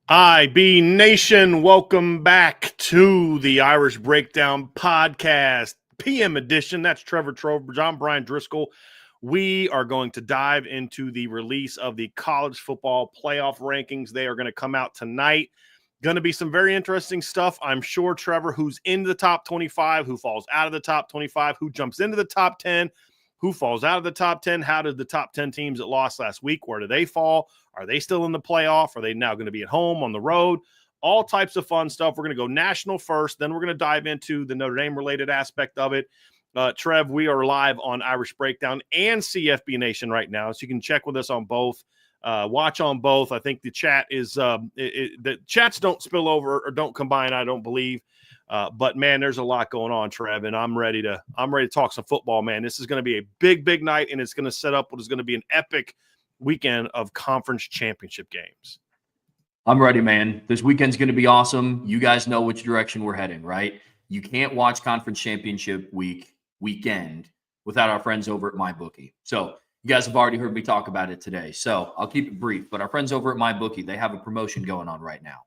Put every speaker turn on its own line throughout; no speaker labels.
IB Nation, welcome back to the Irish Breakdown Podcast, PM edition. That's Trevor Trowbridge. I'm Brian Driscoll. We are going to dive into the release of the college football playoff rankings. They are going to come out tonight. Going to be some very interesting stuff. I'm sure, Trevor, who's into the top 25, who falls out of the top 25, who jumps into the top 10, who falls out of the top 10. How did the top 10 teams that lost last week, where do they fall? Are they still in the playoff? Are they now going to be at home, on the road? All types of fun stuff. We're going to go national first. Then we're going to dive into the Notre Dame-related aspect of it. Trev, we are live on Irish Breakdown and CFB Nation right now, so you can check with us on both. Watch on both. I think the chat is the chats don't spill over or don't combine, I don't believe. But man, there's a lot going on, Trev, and I'm ready to talk some football, man. This is going to be a big night, and it's going to set up what is going to be an epic weekend of conference championship games.
I'm ready, man. This weekend's going to be awesome. You guys know which direction we're heading, right? You can't watch conference championship weekend without our friends over at MyBookie. So you guys have already heard me talk about it today. So I'll keep it brief, but our friends over at MyBookie, they have a promotion going on right now.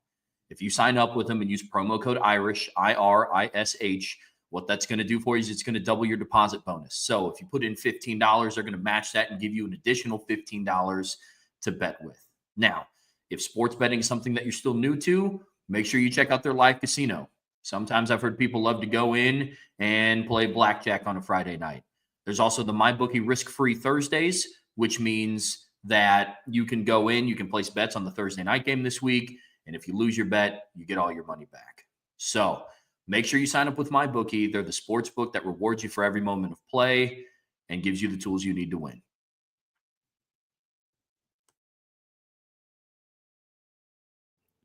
If you sign up with them and use promo code IRISH, IRISH, what that's going to do for you is it's going to double your deposit bonus. So if you put in $15, they're going to match that and give you an additional $15 to bet with. Now, if sports betting is something that you're still new to, make sure you check out their live casino. Sometimes I've heard people love to go in and play blackjack on a Friday night. There's also the MyBookie risk-free Thursdays, which means that you can go in, you can place bets on the Thursday night game this week, and if you lose your bet, you get all your money back. So make sure you sign up with MyBookie. They're the sports book that rewards you for every moment of play and gives you the tools you need to win.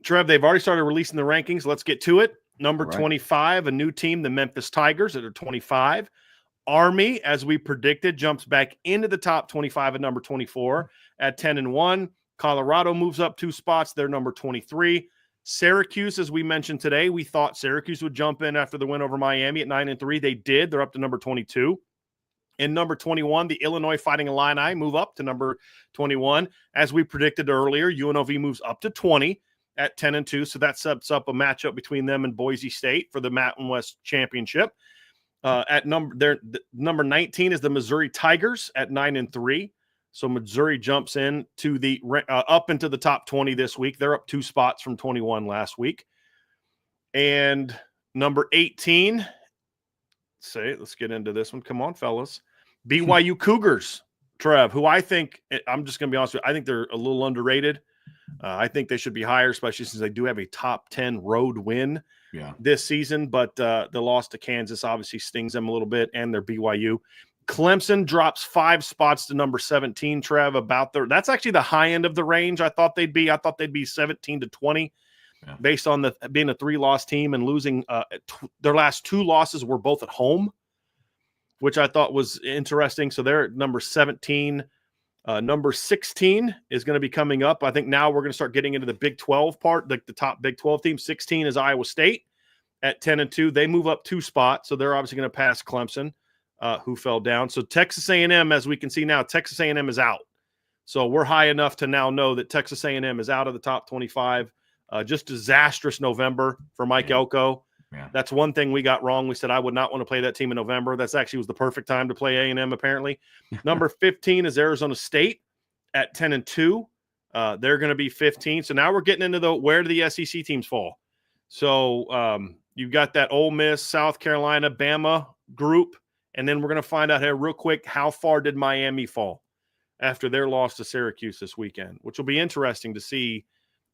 Trev, they've already started releasing the rankings. Let's get to it. Number 25, a new team, the Memphis Tigers at 25. Army, as we predicted, jumps back into the top 25 at number 24 at 10-1. Colorado moves up 2 spots. They're number 23. Syracuse, as we mentioned today, we thought Syracuse would jump in after the win over Miami at 9-3. They did. They're up to number 22. In number 21, the Illinois Fighting Illini move up to number 21. As we predicted earlier, UNLV moves up to 20 at 10-2. So that sets up a matchup between them and Boise State for the Mountain West Championship. At number 19 is the Missouri Tigers at 9-3. So Missouri jumps in to the up into the top 20 this week. They're up 2 spots from 21 last week. And number 18, let's get into this one. Come on, fellas. BYU Cougars, Trev, who I think, I'm just going to be honest with you, I think they're a little underrated. I think they should be higher, especially since they do have a top 10 road win this season. But the loss to Kansas obviously stings them a little bit, and they're BYU. Clemson drops 5 spots to number 17, Trev, that's actually the high end of the range I thought they'd be. I thought they'd be 17-20 based on being a 3-loss team and losing. Their last 2 losses were both at home, which I thought was interesting. So they're at number 17. Number 16 is going to be coming up. I think now we're going to start getting into the Big 12 part, like the top Big 12 team. 16 is Iowa State at 10-2. They move up 2 spots, so they're obviously going to pass Clemson, who fell down. So Texas A&M, as we can see now, Texas A&M is out. So we're high enough to now know that Texas A&M is out of the top 25. Just disastrous November for Mike Elko. Yeah. That's one thing we got wrong. We said I would not want to play that team in November. That's actually was the perfect time to play A&M, apparently. Number 15 is Arizona State at 10-2. They're going to be 15. So now we're getting into where do the SEC teams fall. So you've got that Ole Miss, South Carolina, Bama group. And then we're going to find out here real quick, how far did Miami fall after their loss to Syracuse this weekend, which will be interesting to see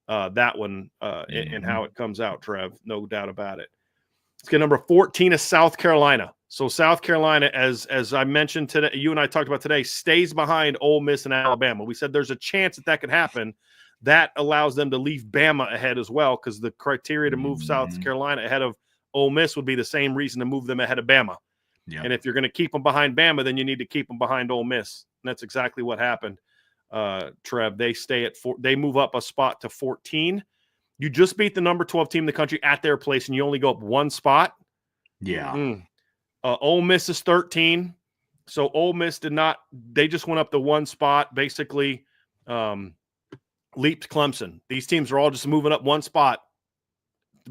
that one and how it comes out, Trev. No doubt about it. Let's get number 14 is South Carolina. So South Carolina, as I mentioned today, you and I talked about today, stays behind Ole Miss and Alabama. We said there's a chance that could happen. That allows them to leave Bama ahead as well, because the criteria to move South Carolina ahead of Ole Miss would be the same reason to move them ahead of Bama. Yeah. And if you're going to keep them behind Bama, then you need to keep them behind Ole Miss. And that's exactly what happened, Trev. They stay at 4. They move up a spot to 14. You just beat the number 12 team in the country at their place, and you only go up 1 spot.
Yeah.
Ole Miss is 13. So Ole Miss did not – they just went up to 1 spot, basically. leaped Clemson. These teams are all just moving up one spot,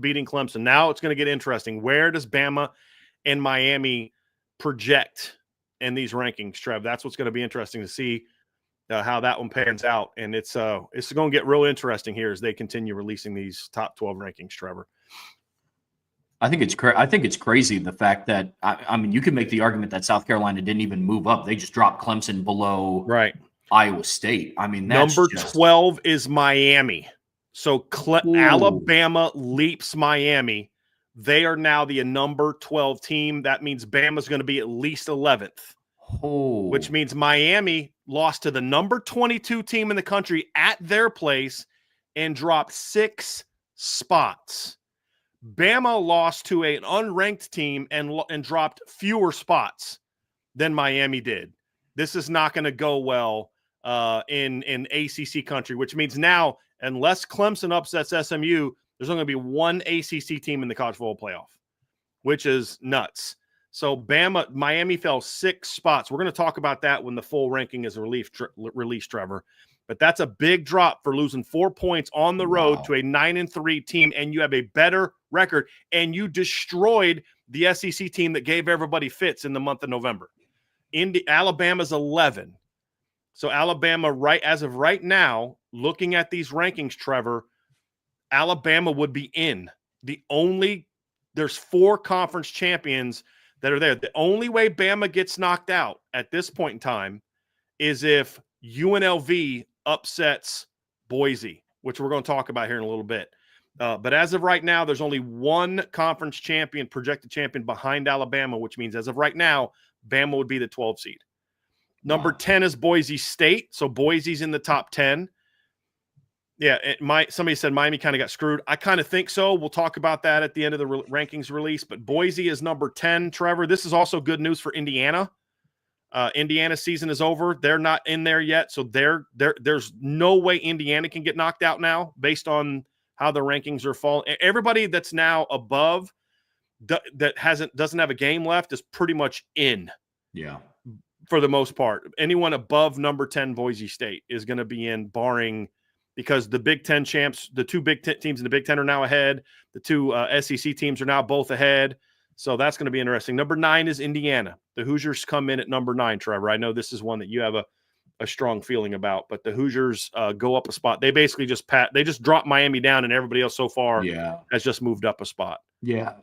beating Clemson. Now it's going to get interesting. Where does Bama and Miami project in these rankings, Trev? That's what's going to be interesting to see how that one pans out. And it's going to get real interesting here as they continue releasing these top 12 rankings, Trevor.
I think it's crazy the fact that I mean, you can make the argument that South Carolina didn't even move up; they just dropped Clemson below Iowa State. I mean, that's
number 12 is Miami. So Alabama leaps Miami. They are now the number 12 team. That means Bama's going to be at least 11th, which means Miami lost to the number 22 team in the country at their place and dropped 6 spots. Bama lost to an unranked team and dropped fewer spots than Miami did. This is not going to go well in ACC country, which means now, unless Clemson upsets SMU, there's only going to be one ACC team in the college football playoff, which is nuts. So Miami fell 6 spots. We're going to talk about that when the full ranking is released, Trevor. But that's a big drop for losing 4 points on the road to a 9-3 team, and you have a better record, and you destroyed the SEC team that gave everybody fits in the month of November. Alabama's 11. So Alabama, as of right now, looking at these rankings, Trevor, Alabama would be in. There's 4 conference champions that are there. The only way Bama gets knocked out at this point in time is if UNLV upsets Boise, which we're going to talk about here in a little bit. But as of right now, there's only one conference champion, projected champion behind Alabama, which means as of right now, Bama would be the 12th seed. Number 10 is Boise State. So Boise's in the top 10. Yeah, somebody said Miami kind of got screwed. I kind of think so. We'll talk about that at the end of the rankings release. But Boise is number 10, Trevor. This is also good news for Indiana. Indiana's season is over. They're not in there yet. So there's no way Indiana can get knocked out now based on how the rankings are falling. Everybody that's now above that doesn't have a game left is pretty much in.
Yeah.
For the most part. Anyone above number 10 Boise State is going to be in, barring because the Big Ten champs, the 2 Big Ten teams in the Big Ten are now ahead. The 2 SEC teams are now both ahead. So that's going to be interesting. Number 9 is Indiana. The Hoosiers come in at number 9, Trevor. I know this is one that you have a strong feeling about, but the Hoosiers go up a spot. They basically just dropped Miami down, and everybody else so far has just moved up a spot.
Yeah.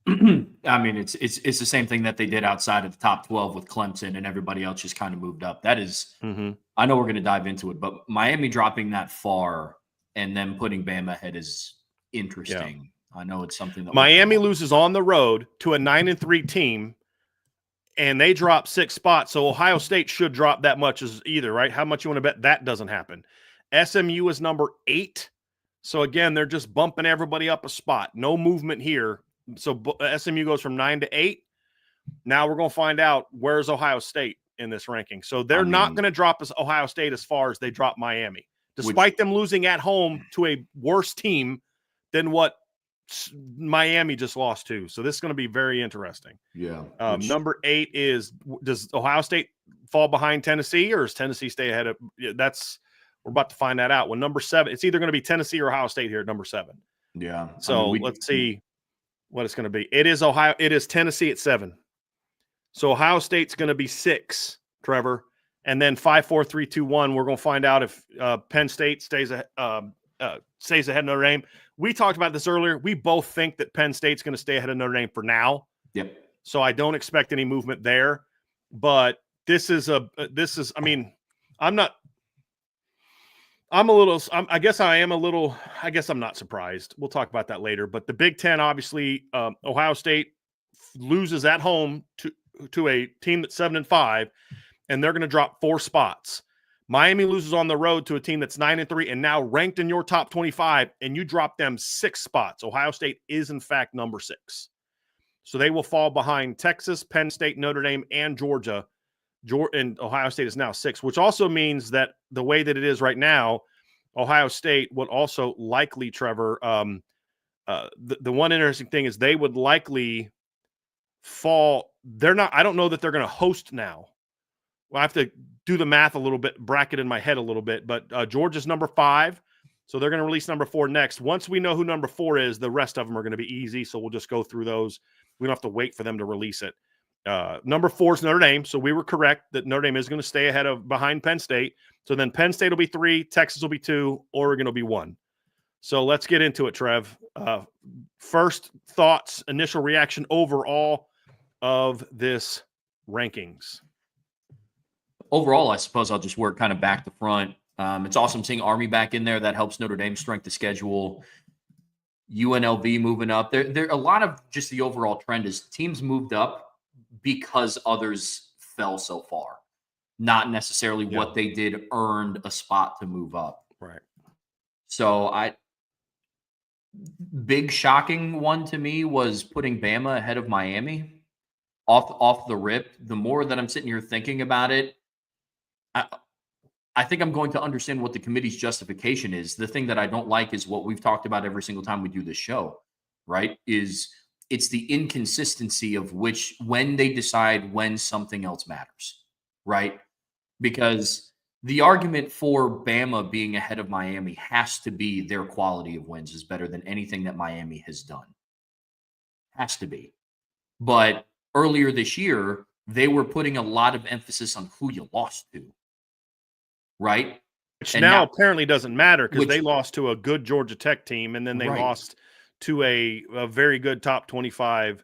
I mean, it's the same thing that they did outside of the top 12 with Clemson, and everybody else just kind of moved up. That is, I know we're going to dive into it, but Miami dropping that far and then putting Bama ahead is interesting. Yeah. I know it's something that
Miami loses on the road to a 9-3 team, and they drop 6 spots. So Ohio State should drop that much as either, right? How much you want to bet that doesn't happen? SMU is number 8. So again, they're just bumping everybody up a spot. No movement here. So SMU goes from 9 to 8. Now we're going to find out where's Ohio State in this ranking. So they're not going to drop Ohio State as far as they drop Miami, despite them losing at home to a worse team than what Miami just lost to. So this is going to be very interesting.
Yeah.
Number 8 is, does Ohio State fall behind Tennessee, or does Tennessee stay ahead of? We're about to find that out. When number 7, it's either going to be Tennessee or Ohio State here at number 7.
Yeah.
So let's see what it's going to be. It is Tennessee at 7. So Ohio State's going to be 6, Trevor. And then 5, 4, 3, 2, 1. We're going to find out if Penn State stays ahead of Notre Dame. We talked about this earlier. We both think that Penn State's going to stay ahead of Notre Dame for now.
Yep.
So I don't expect any movement there. But I guess I'm not surprised. We'll talk about that later. But the Big Ten, obviously, Ohio State loses at home to a team that's 7-5, and they're going to drop 4 spots. Miami loses on the road to a team that's 9-3 and now ranked in your top 25, and you drop them 6 spots. Ohio State is, in fact, number 6. So they will fall behind Texas, Penn State, Notre Dame, and Georgia. And Ohio State is now 6, which also means that the way that it is right now, Ohio State would also likely, Trevor, the one interesting thing is they would likely fall. I don't know that they're going to host now. We'll have to do the math a little bit, bracket in my head a little bit, but Georgia's number 5. So they're going to release number 4 next. Once we know who number 4 is, the rest of them are going to be easy. So we'll just go through those. We don't have to wait for them to release it. Number 4 is Notre Dame. So we were correct that Notre Dame is going to stay behind Penn State. So then Penn State will be 3, Texas will be 2, Oregon will be 1. So let's get into it, Trev. First thoughts, initial reaction overall of this rankings.
Overall, I suppose I'll just work kind of back to front. It's awesome seeing Army back in there. That helps Notre Dame's strength of schedule. UNLV moving up. There a lot of just the overall trend is teams moved up because others fell so far. Not necessarily what they did earned a spot to move up.
Right.
So big shocking one to me was putting Bama ahead of Miami off the rip. The more that I'm sitting here thinking about it, I think I'm going to understand what the committee's justification is. The thing that I don't like is what we've talked about every single time we do this show, right? It's the inconsistency of when they decide when something else matters, right? Because the argument for Bama being ahead of Miami has to be their quality of wins is better than anything that Miami has done. Has to be. But earlier this year, they were putting a lot of emphasis on who you lost to. Right?
Which now apparently doesn't matter because they lost to a good Georgia Tech team, and then they lost to a very good top 25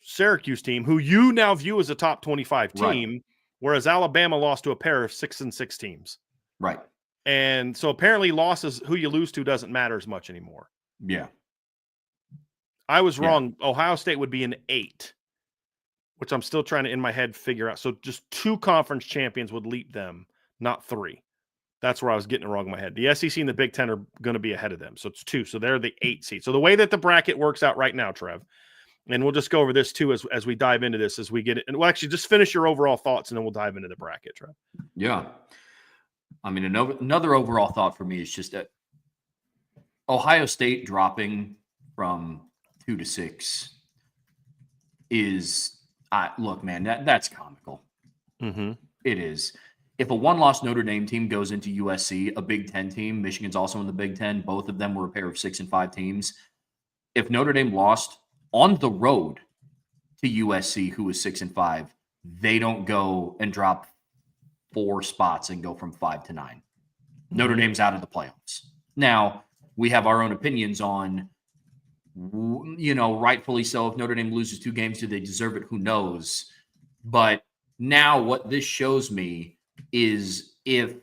Syracuse team, who you now view as a top 25 team, whereas Alabama lost to a pair of 6-6 teams.
Right.
And so apparently losses, who you lose to doesn't matter as much anymore.
Yeah.
I was wrong. Ohio State would be an 8, which I'm still trying to, in my head, figure out. So just 2 conference champions would leap them. Not 3. That's where I was getting it wrong in my head. The SEC and the Big Ten are going to be ahead of them. So it's 2. So they're the 8 seed. So the way that the bracket works out right now, Trev, and we'll just go over this too as we dive into this, as we get it. And we'll actually just finish your overall thoughts and then we'll dive into the bracket, Trev.
Yeah. I mean, another overall thought for me is just that Ohio State dropping from 2 to 6 is, look, man, that's comical.
Mm-hmm.
It is. If a one-loss Notre Dame team goes into USC, a Big Ten team, Michigan's also in the Big Ten, both of them were a pair of 6 and 5 teams. If Notre Dame lost on the road to USC, who is 6 and 5, they don't go and drop 4 spots and go from 5 to 9. Notre Dame's out of the playoffs. Now, we have our own opinions on, rightfully so. If Notre Dame loses 2 games, do they deserve it? Who knows? But now what this shows me is if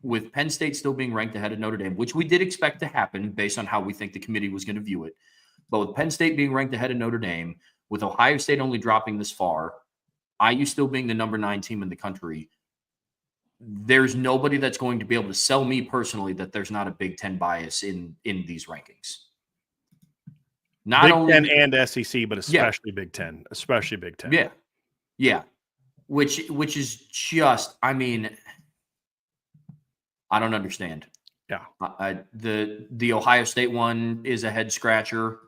with Penn State still being ranked ahead of Notre Dame, which we did expect to happen based on how we think the committee was going to view it, but with Penn State being ranked ahead of Notre Dame, with Ohio State only dropping this far, IU still being the number 9 team in the country, there's nobody that's going to be able to sell me personally that there's not a Big Ten bias in these rankings. Not
Big
only
Ten and SEC, but especially Big Ten, especially Big Ten.
Yeah. Yeah. Which is just, I mean, I don't understand.
Yeah.
The Ohio State one is a head scratcher.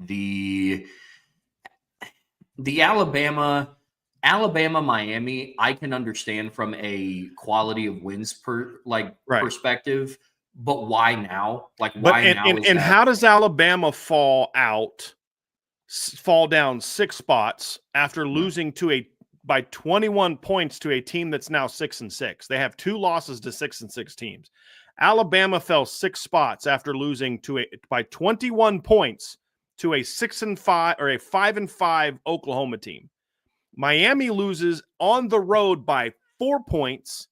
The Alabama Miami, I can understand from a quality of wins perspective, but why now?
And how does Alabama fall down 6 spots after losing by 21 points to a team that's now 6-6? They have 2 losses to 6-6 teams. Alabama fell 6 spots after losing by 21 points to a 6-5 or a 5-5 Oklahoma team. Miami loses on the road by 4 points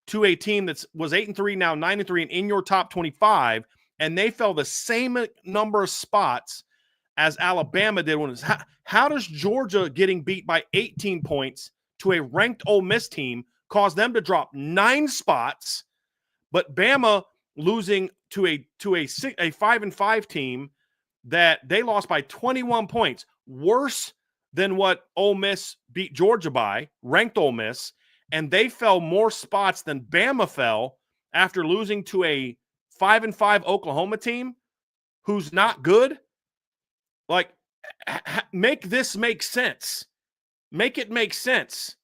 to a team that was 8-3, now 9-3, and in your top 25, and they fell the same number of spots as Alabama did. How does Georgia getting beat by 18 points to a ranked Ole Miss team cause them to drop 9 spots, but Bama losing to a 5-5 team that they lost by 21 points, worse than what Ole Miss beat Georgia by, ranked Ole Miss, and they fell more spots than Bama fell after losing to a 5-5 Oklahoma team who's not good? Like, make this make sense. Make it make sense.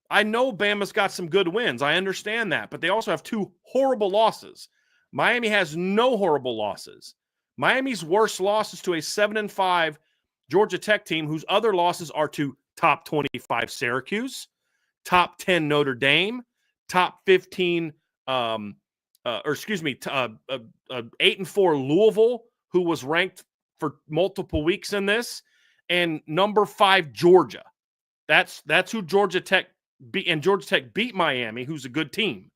I know Bama's got some good wins. I understand that, but they also have 2 horrible losses. Miami has no horrible losses. Miami's worst loss is to a 7-5 Georgia Tech team whose other losses are to top 25 Syracuse, top 10 Notre Dame, top 15 8-4 Louisville, who was ranked for multiple weeks in this, and number 5 Georgia. That's who Georgia Tech beat, and Georgia Tech beat Miami, who's a good team.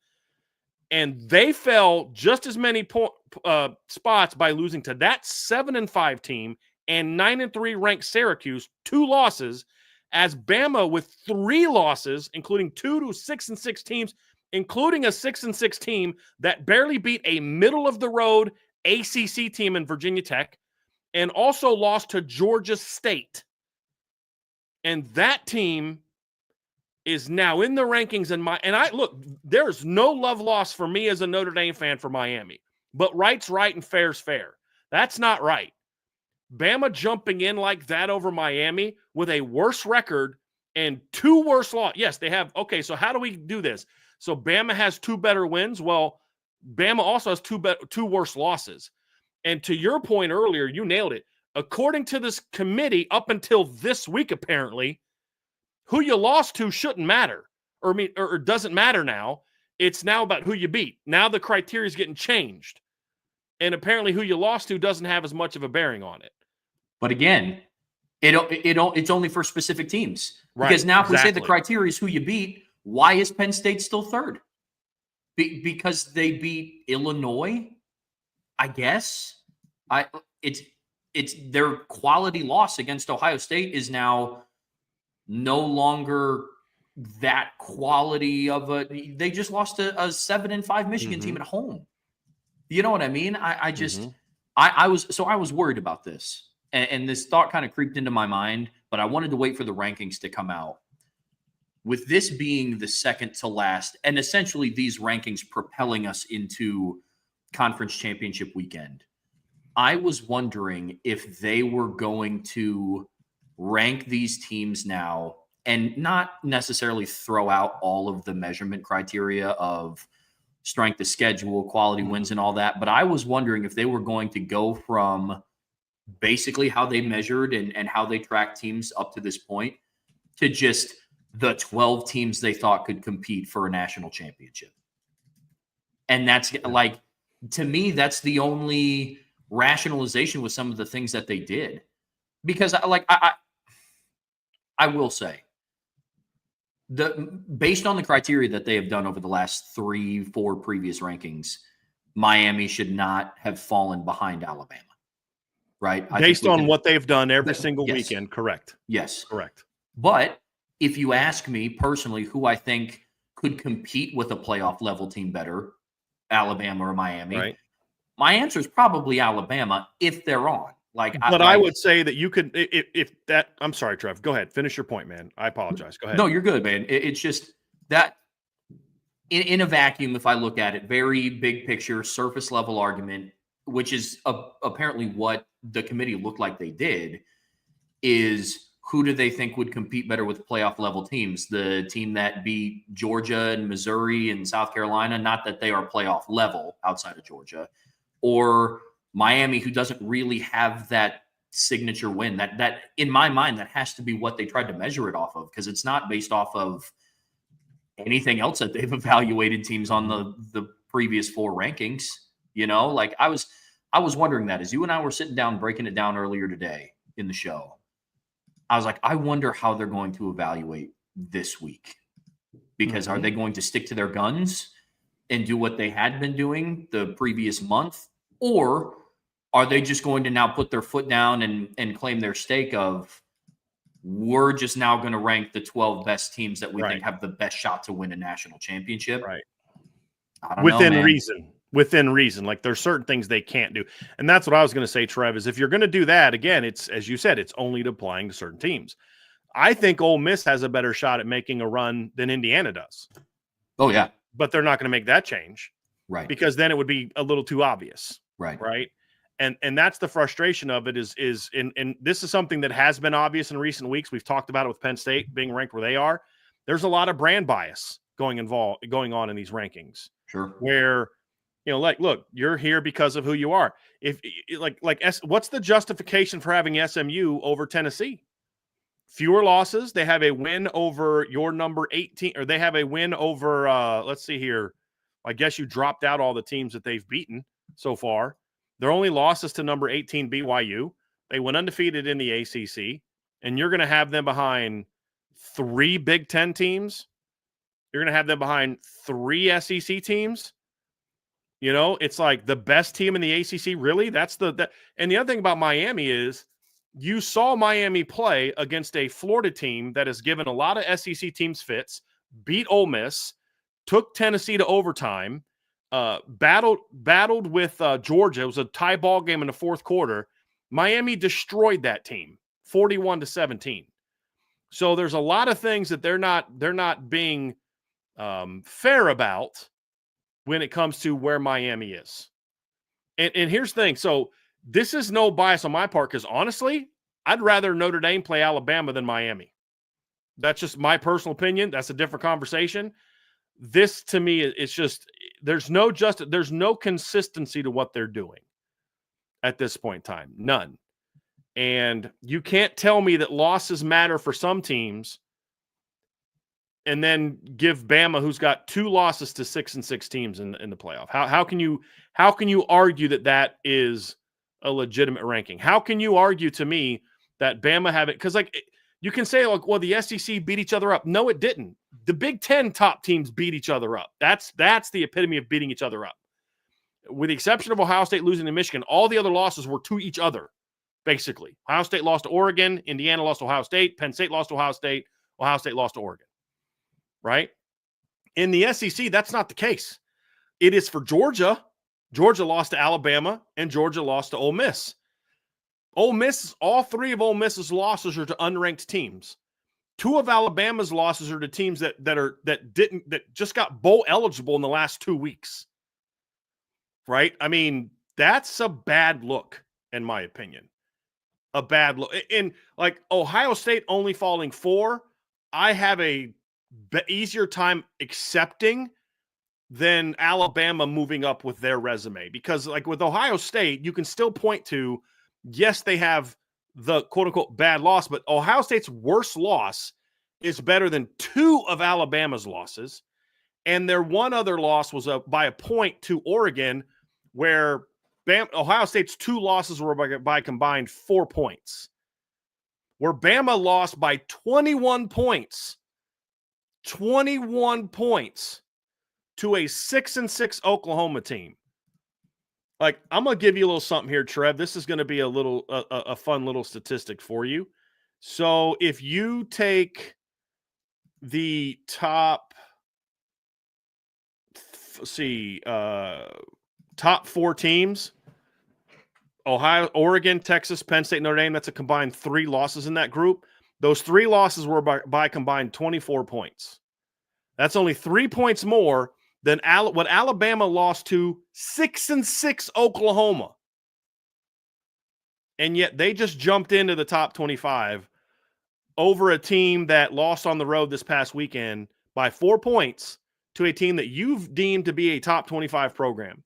And they fell just as many spots by losing to that 7-5 team and 9-3 ranked Syracuse, 2 losses, as Bama with 3 losses, including 2 to 6-6 teams, including a 6-6 team that barely beat a middle-of-the-road ACC team in Virginia Tech, and also lost to Georgia State. And that team is now in the rankings. There's no love lost for me as a Notre Dame fan for Miami. But right's right and fair's fair. That's not right. Bama jumping in like that over Miami with a worse record and 2 worse losses. Yes, they have. Okay, so how do we do this? So Bama has 2 better wins. Well, Bama also has 2 worse losses. And to your point earlier, you nailed it. According to this committee, up until this week, apparently, who you lost to shouldn't matter, or doesn't matter now. It's now about who you beat. Now the criteria is getting changed, and apparently, who you lost to doesn't have as much of a bearing on it.
But again, it's only for specific teams. Right, because now, if we say the criteria is who you beat, why is Penn State still third? Because they beat Illinois, I guess. It's their quality loss against Ohio State is now no longer that quality of they just lost a 7-5 Michigan team at home. You know what I mean? I was worried about this, and this thought kind of creeped into my mind, but I wanted to wait for the rankings to come out. With this being the second to last, and essentially these rankings propelling us into conference championship weekend, I was wondering if they were going to rank these teams now and not necessarily throw out all of the measurement criteria of strength of schedule, quality wins, and all that. But I was wondering if they were going to go from basically how they measured and how they tracked teams up to this point to just the 12 teams they thought could compete for a national championship. And that's like, to me, that's the only rationalization with some of the things that they did. Because I will say, based on the criteria that they have done over the last 3-4 previous rankings, Miami should not have fallen behind Alabama. Right?
Based on what they've done every single weekend, correct.
Yes.
Correct.
But if you ask me personally who I think could compete with a playoff level team better, Alabama or Miami, right, my answer is probably Alabama if they're on. I
would say that you could, if that, I'm sorry, Trev, go ahead. Finish your point, man. I apologize. Go ahead.
No, you're good, man. It's just that in a vacuum, if I look at it, very big picture, surface level argument, which is apparently what the committee looked like they did, is who do they think would compete better with playoff level teams? The team that beat Georgia and Missouri and South Carolina, not that they are playoff level outside of Georgia, or Miami, who doesn't really have that signature win. That in my mind, that has to be what they tried to measure it off of, because it's not based off of anything else that they've evaluated teams on the previous 4 rankings. You know, like I was wondering that as you and I were sitting down breaking it down earlier today in the show. I was like, I wonder how they're going to evaluate this week, because are they going to stick to their guns and do what they had been doing the previous month, or are they just going to now put their foot down and claim their stake of, we're just now going to rank the 12 best teams that we think have the best shot to win a national championship?
Right.
I don't know,
Within reason. Like, there's certain things they can't do. And that's what I was going to say, Trev, is if you're going to do that, again, it's, as you said, it's only applying to certain teams. I think Ole Miss has a better shot at making a run than Indiana does.
Oh, yeah.
But they're not going to make that change.
Right.
Because then it would be a little too obvious.
Right.
Right. And that's the frustration of it is this is something that has been obvious in recent weeks. We've talked about it with Penn State being ranked where they are. there's a lot of brand bias going on in these rankings.
Sure.
Where, like, look, you're here because of who you are. What's the justification for having SMU over Tennessee? Fewer losses. They have a win over your number 18, or they have a win over, let's see here. I guess you dropped out all the teams that they've beaten so far. Their only losses to number 18 BYU. They went undefeated in the ACC, and you're going to have them behind 3 Big Ten teams. You're going to have them behind 3 SEC teams. It's like the best team in the ACC. Really? And the other thing about Miami is you saw Miami play against a Florida team that has given a lot of SEC teams fits, beat Ole Miss, took Tennessee to overtime, battled with Georgia. It was a tie ball game in the fourth quarter. Miami destroyed that team 41-17. So there's a lot of things that they're not being fair about when it comes to where Miami is. And here's the thing. So this is no bias on my part, because honestly, I'd rather Notre Dame play Alabama than Miami. That's just my personal opinion. That's a different conversation. This, to me, it's just there's no consistency to what they're doing at this point in time. None. And you can't tell me that losses matter for some teams and then give Bama, who's got 2 losses, to 6-6 teams in the playoff. How can you argue that is a legitimate ranking? How can you argue to me that Bama have it? Because you can say, like, well, the SEC beat each other up. No, it didn't. The Big Ten top teams beat each other up. That's the epitome of beating each other up. With the exception of Ohio State losing to Michigan, all the other losses were to each other, basically. Ohio State lost to Oregon. Indiana lost to Ohio State. Penn State lost to Ohio State. Ohio State lost to Oregon. Right? In the SEC, that's not the case. It is for Georgia. Georgia lost to Alabama, and Georgia lost to Ole Miss. All 3 of Ole Miss's losses are to unranked teams. 2 of Alabama's losses are to teams that just got bowl eligible in the last 2 weeks. Right? I mean, that's a bad look, in my opinion. A bad look. And like Ohio State only falling 4, I have a easier time accepting than Alabama moving up with their resume. Because like with Ohio State, you can still point to, yes, they have the quote-unquote bad loss, but Ohio State's worst loss is better than 2 of Alabama's losses. And their one other loss was by a point to Oregon, where Ohio State's 2 losses were by combined 4 points. Where Bama lost by 21 points. 21 points to a 6-6 Oklahoma team. Like, I'm going to give you a little something here, Trev. This is going to be a fun little statistic for you. So if you take the top, top 4 teams, Ohio, Oregon, Texas, Penn State, Notre Dame, that's a combined 3 losses in that group. Those 3 losses were by combined 24 points. That's only 3 points more than what Alabama lost to 6-6 Oklahoma. And yet they just jumped into the top 25 over a team that lost on the road this past weekend by 4 points to a team that you've deemed to be a top 25 program.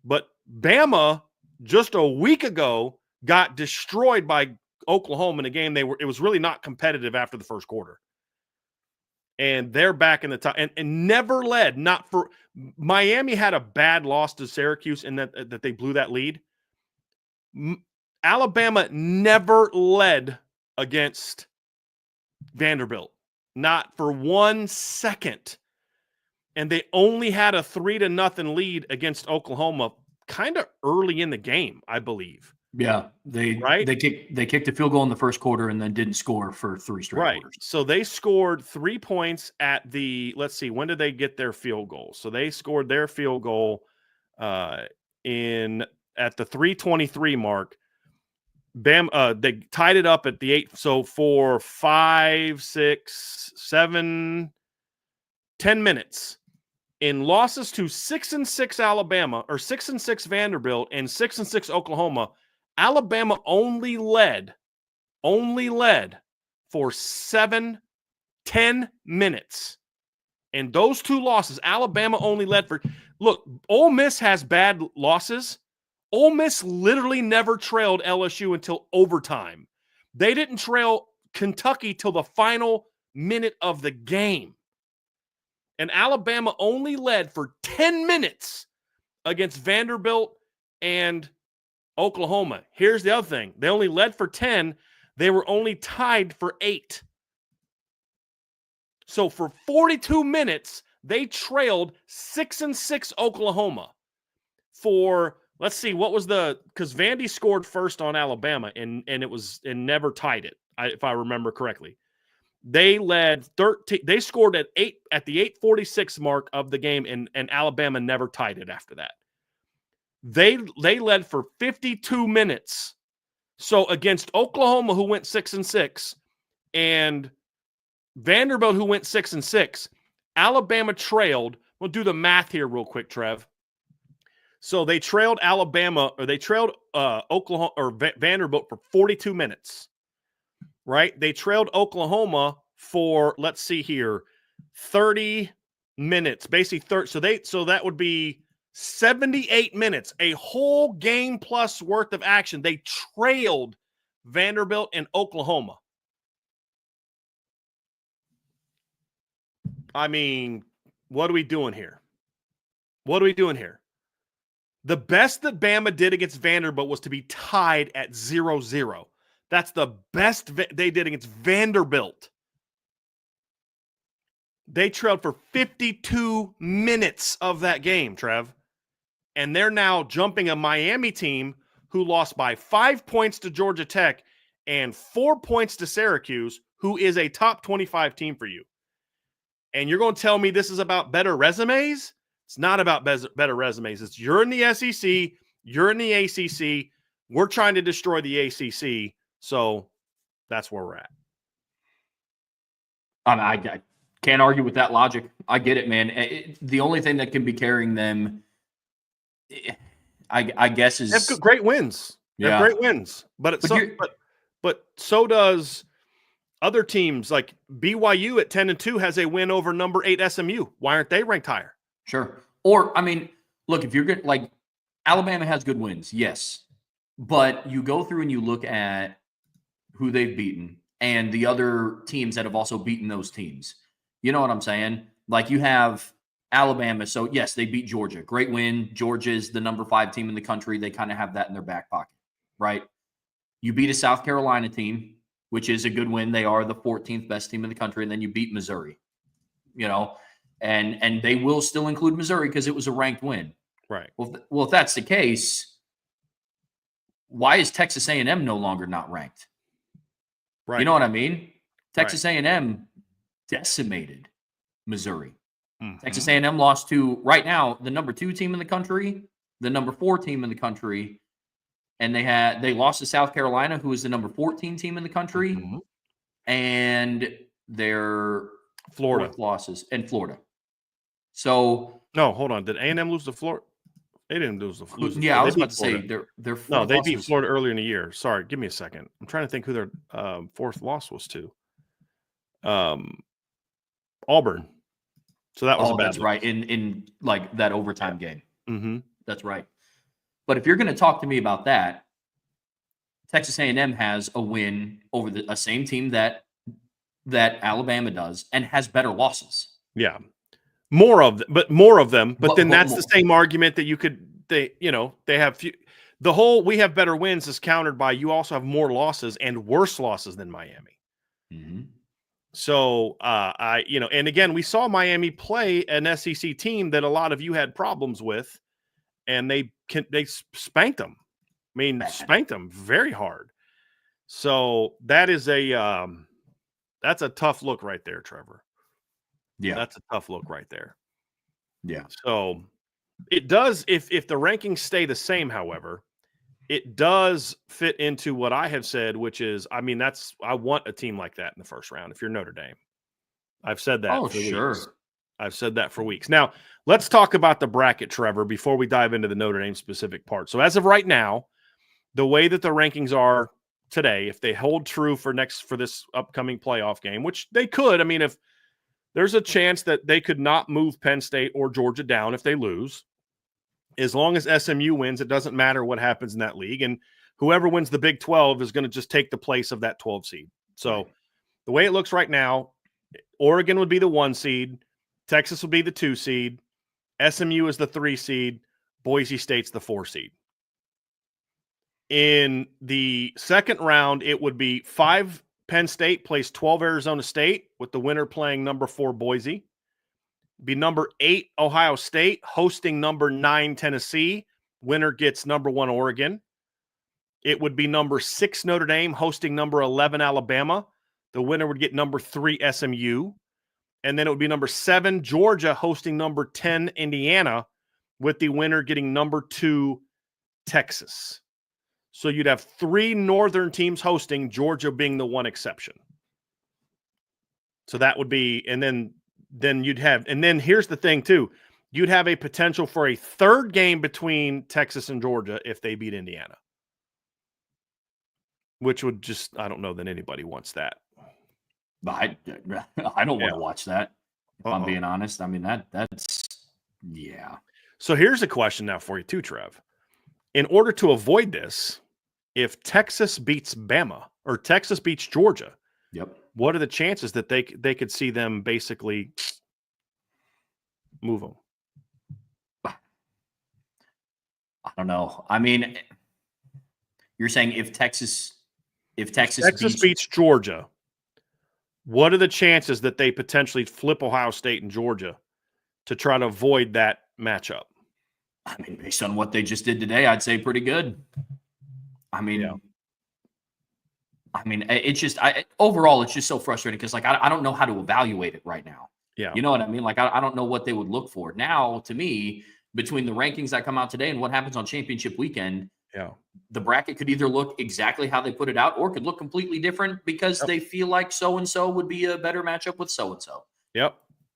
But Bama, just a week ago, got destroyed by Oklahoma in a game it was really not competitive after the first quarter. And they're back in the top and never led. Not for Miami had a bad loss to Syracuse in that they blew that lead. Alabama never led against Vanderbilt, not for 1 second. And they only had a 3-0 lead against Oklahoma kind of early in the game, I believe.
Yeah, they kicked a field goal in the first quarter and then didn't score for 3 straight quarters. So
they scored 3 points at the, let's see, when did they get their field goal? So they scored their field goal at the 3:23 mark. They tied it up at the 8. So for 5, 6, 7, 10 minutes. In losses to 6-6 Alabama, or 6-6 Vanderbilt, and 6-6 Oklahoma, Alabama only led for 7 10 minutes. And those two losses, Alabama only led for – look, Ole Miss has bad losses. Ole Miss literally never trailed LSU until overtime. They didn't trail Kentucky till the final minute of the game. And Alabama only led for 10 minutes against Vanderbilt and Oklahoma. Here's the other thing. They only led for 10. They were only tied for 8. So for 42 minutes, they trailed 6-6 Oklahoma. For, let's see, what was the – because Vandy scored first on Alabama, and it was – and never tied it, if I remember correctly. They led 13. They scored at the 8:46 mark of the game, and Alabama never tied it after that. They led for 52 minutes. So against Oklahoma, who went 6-6, and Vanderbilt, who went 6-6, Alabama trailed. We'll do the math here real quick, Trev. So they trailed Alabama, or they trailed Oklahoma or Vanderbilt for 42 minutes. Right? They trailed Oklahoma for, let's see here, 30 minutes. Basically 30. So that would be 78 minutes, a whole game plus worth of action. They trailed Vanderbilt and Oklahoma. I mean, what are we doing here? What are we doing here? The best that Bama did against Vanderbilt was to be tied at 0-0. That's the best they did against Vanderbilt. They trailed for 52 minutes of that game, Trev. And they're now jumping a Miami team who lost by 5 points to Georgia Tech and 4 points to Syracuse, who is a top 25 team for you. And you're going to tell me this is about better resumes? It's not about better resumes. It's you're in the SEC, you're in the ACC. We're trying to destroy the ACC. So that's where we're at.
I can't argue with that logic. I get it, man. The only thing that can be carrying them, I guess, is
they have great wins. They have great wins, but so does other teams. Like BYU at 10-2 has a win over number 8 SMU. Why aren't they ranked higher?
Sure. Or I mean, look, if you're good, like Alabama has good wins, yes, but you go through and you look at who they've beaten and the other teams that have also beaten those teams. You know what I'm saying? Like you have Alabama. So yes, they beat Georgia. Great win. Georgia's the number 5 team in the country. They kind of have that in their back pocket, right? You beat a South Carolina team, which is a good win. They are the 14th best team in the country. And then you beat Missouri, you know, and they will still include Missouri because it was a ranked win.
Right.
Well, if that's the case, why is Texas A&M no longer not ranked?
Right.
You know what I mean? Texas A&M decimated Missouri. Mm-hmm. Texas A&M lost to, right now, the number 2 team in the country, the number 4 team in the country, and they lost to South Carolina, who is the number 14 team in the country, and their
Florida
losses in Florida. So
no, hold on. Did A&M lose to Florida? They didn't lose the Florida.
Yeah, I was about to say their
no, they beat Florida earlier in the year. Sorry, give me a second. I'm trying to think who their 4th loss was to. Auburn. So that was a bad
that's
loss.
right. In like that overtime game.
Mm-hmm.
That's right. But if you're going to talk to me about that, Texas A&M has a win over a same team that Alabama does and has better losses.
Yeah. More of them. But then that's the same argument that they have we have better wins is countered by you also have more losses and worse losses than Miami.
Mm-hmm.
So and again, we saw Miami play an SEC team that a lot of you had problems with, and they spanked them. I mean, spanked them very hard. So that is that's a tough look right there, Trevor.
Yeah,
that's a tough look right there.
Yeah.
So it does, if the rankings stay the same, however, it does fit into what I have said, which is, I mean, I want a team like that in the first round if you're Notre Dame. I've said that for weeks. I've said that for weeks. Now, let's talk about the bracket, Trevor, before we dive into the Notre Dame specific part. So as of right now, the way that the rankings are today, if they hold true for this upcoming playoff game, which they could, I mean, if there's a chance that they could not move Penn State or Georgia down if they lose, as long as SMU wins, it doesn't matter what happens in that league. And whoever wins the Big 12 is going to just take the place of that 12 seed. So the way it looks right now, Oregon would be the 1 seed. Texas would be the 2 seed. SMU is the 3 seed. Boise State's the 4 seed. In the second round, it would be 5 Penn State plays 12 Arizona State, with the winner playing number 4 Boise. Be number 8 Ohio State hosting number 9 Tennessee. Winner gets number 1 Oregon. It would be number 6 Notre Dame hosting number 11 Alabama. The winner would get number 3 SMU. And then it would be number 7 Georgia hosting number 10 Indiana, with the winner getting number 2 Texas. So you'd have 3 northern teams hosting, Georgia being the one exception. So that would be, and then you'd have, and then here's the thing too, you'd have a potential for a third game between Texas and Georgia if they beat Indiana, which would just, I don't know that anybody wants that.
I don't want to watch that, if I'm being honest. I mean, that's, yeah.
So here's a question now for you too, Trev. In order to avoid this, if Texas beats Bama or Texas beats Georgia, what are the chances that they could see them basically move them?
I don't know. I mean, you're saying if Texas
beats Georgia, what are the chances that they potentially flip Ohio State and Georgia to try to avoid that matchup?
I mean, based on what they just did today, I'd say pretty good. I mean, it's just overall, it's just so frustrating because, like, I don't know how to evaluate it right now.
Yeah.
You know what I mean? Like, I don't know what they would look for. Now, to me, between the rankings that come out today and what happens on championship weekend, the bracket could either look exactly how they put it out or could look completely different because they feel like so-and-so would be a better matchup with so-and-so.
Yep.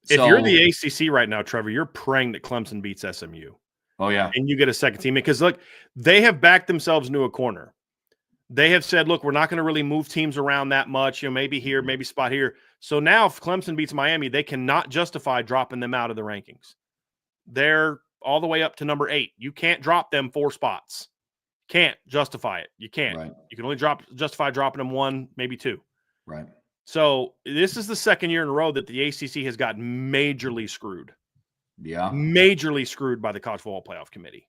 If you're the ACC right now, Trevor, you're praying that Clemson beats SMU.
Oh, yeah.
And you get a second team. Because, look, they have backed themselves into a corner. They have said, look, we're not going to really move teams around that much. You know, maybe here, maybe spot here. So now if Clemson beats Miami, they cannot justify dropping them out of the rankings. They're all the way up to number 8. You can't drop them 4 spots. Can't justify it. You can't.
Right.
You can only justify dropping them 1, maybe 2.
Right. So
this is the second year in a row that the ACC has got majorly screwed.
Yeah.
Majorly screwed by the College Football Playoff Committee.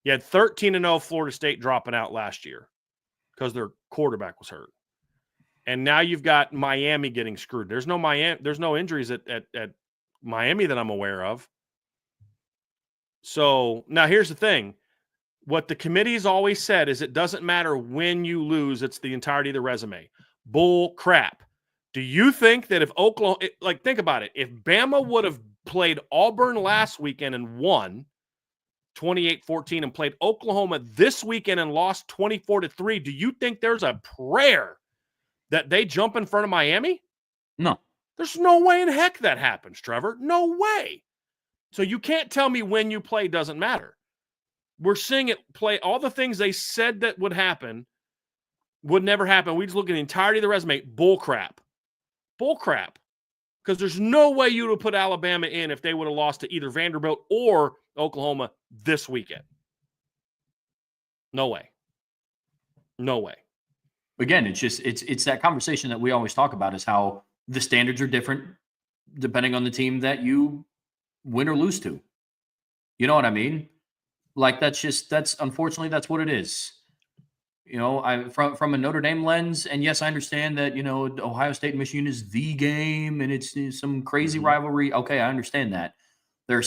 You had 13-0 Florida State dropping out last year because their quarterback was hurt. And now you've got Miami getting screwed. There's no injuries at Miami that I'm aware of. So now here's the thing. What the committee's always said is it doesn't matter when you lose, it's the entirety of the resume. Bull crap. Do you think that if Oklahoma, like, think about it, if Bama would have played Auburn last weekend and won 28-14 and played Oklahoma this weekend and lost 24-3, do you think there's a prayer that they jump in front of Miami?
No.
There's no way in heck that happens, Trevor. No way. So you can't tell me when you play doesn't matter. We're seeing it play. All the things they said that would happen would never happen. We just look at the entirety of the resume. Bull crap. Bull crap. Because there's no way you would put Alabama in if they would have lost to either Vanderbilt or Oklahoma this weekend. No way. No way.
Again, it's that conversation that we always talk about is how the standards are different depending on the team that you win or lose to. You know what I mean? Like, that's unfortunately, that's what it is. You know, from a Notre Dame lens, and yes, I understand that, you know, Ohio State and Michigan is the game and it's some crazy rivalry. Okay, I understand that. They're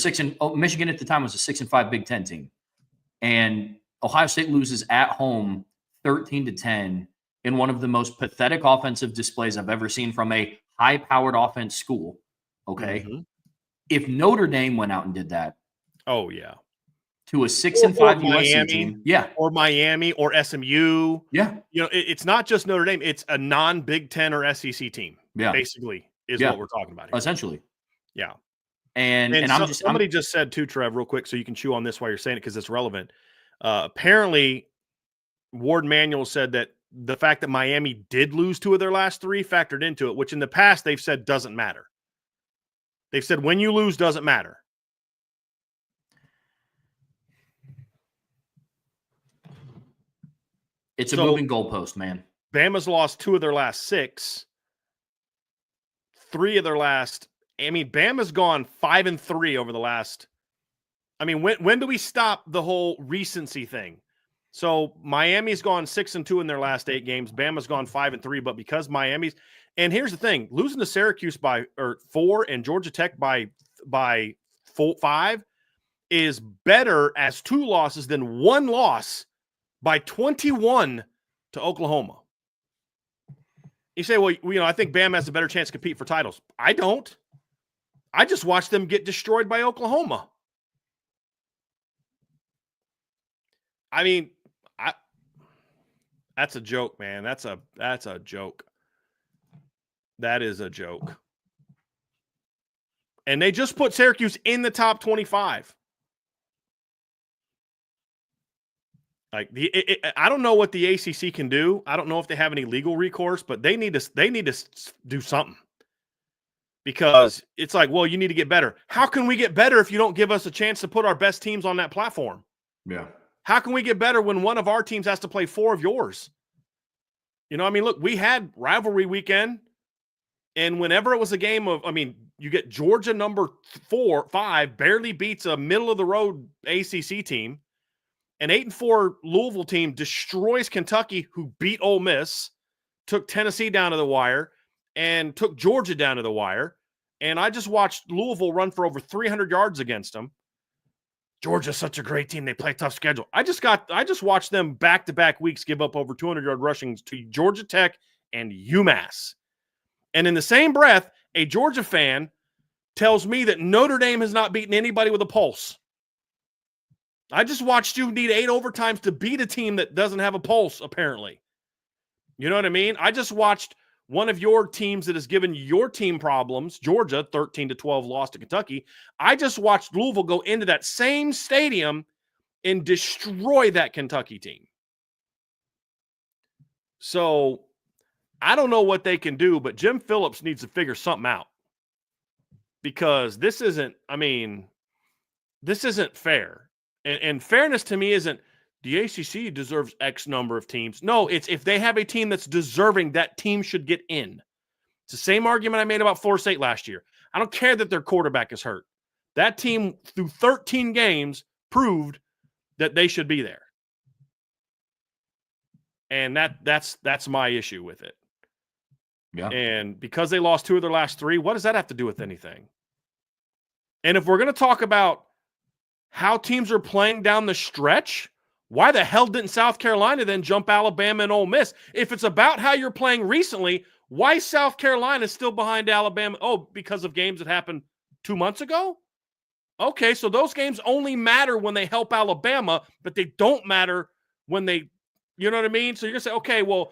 Michigan at the time was a 6-5 Big Ten team. And Ohio State loses at home 13-10 in one of the most pathetic offensive displays I've ever seen from a high-powered offense school. Okay. Mm-hmm. If Notre Dame went out and did that.
Oh, yeah.
To a 6-5 USC team. Yeah.
Or Miami or SMU.
Yeah.
You know, it's not just Notre Dame. It's a non-Big Ten or SEC team.
Yeah.
Basically is what we're talking about here.
Essentially.
Yeah.
And
somebody just said too, Trev, real quick, so you can chew on this while you're saying it because it's relevant. Apparently, Ward Manuel said that the fact that Miami did lose 2 of their last 3 factored into it, which in the past they've said doesn't matter. They've said when you lose doesn't matter.
It's a moving goalpost, man.
Bama's lost 2 of their last 6. 3 of their last. I mean, Bama's gone 5-3 over the last. I mean, when do we stop the whole recency thing? So Miami's gone 6-2 in their last 8 games. Bama's gone 5-3, but because Miami's, and here's the thing: losing to Syracuse by 4 and Georgia Tech by 5 is better as 2 losses than 1 loss by 21 to Oklahoma. You say, well, I think Bama has a better chance to compete for titles. I don't. I just watched them get destroyed by Oklahoma. I mean, that's a joke, man. That's a joke. That is a joke. And they just put Syracuse in the top 25. Like I don't know what the ACC can do. I don't know if they have any legal recourse, but they need to do something. Because it's like, well, you need to get better. How can we get better if you don't give us a chance to put our best teams on that platform?
Yeah.
How can we get better when one of our teams has to play 4 of yours? I mean, look, we had rivalry weekend, and whenever it was a game of, I mean, you get Georgia number 5 barely beats a middle-of-the-road ACC team. An 8-4 Louisville team destroys Kentucky, who beat Ole Miss, took Tennessee down to the wire, and took Georgia down to the wire. And I just watched Louisville run for over 300 yards against them. Georgia's such a great team. They play a tough schedule. I just watched them back-to-back weeks give up over 200-yard rushings to Georgia Tech and UMass. And in the same breath, a Georgia fan tells me that Notre Dame has not beaten anybody with a pulse. I just watched you need 8 overtimes to beat a team that doesn't have a pulse, apparently. You know what I mean? I just watched one of your teams that has given your team problems, Georgia, 13-12 loss to Kentucky. I just watched Louisville go into that same stadium and destroy that Kentucky team. So I don't know what they can do, but Jim Phillips needs to figure something out. Because this isn't fair. And fairness to me isn't the ACC deserves X number of teams. No, it's if they have a team that's deserving, that team should get in. It's the same argument I made about Florida State last year. I don't care that their quarterback is hurt. That team, through 13 games, proved that they should be there. And that's my issue with it. Yeah. And because they lost 2 of their last 3, what does that have to do with anything? And if we're going to talk about how teams are playing down the stretch, why the hell didn't South Carolina then jump Alabama and Ole Miss? If it's about how you're playing recently, why South Carolina is still behind Alabama? Oh, because of games that happened 2 months ago? Okay, so those games only matter when they help Alabama, but they don't matter when they, you know what I mean? So you're going to say, okay, well,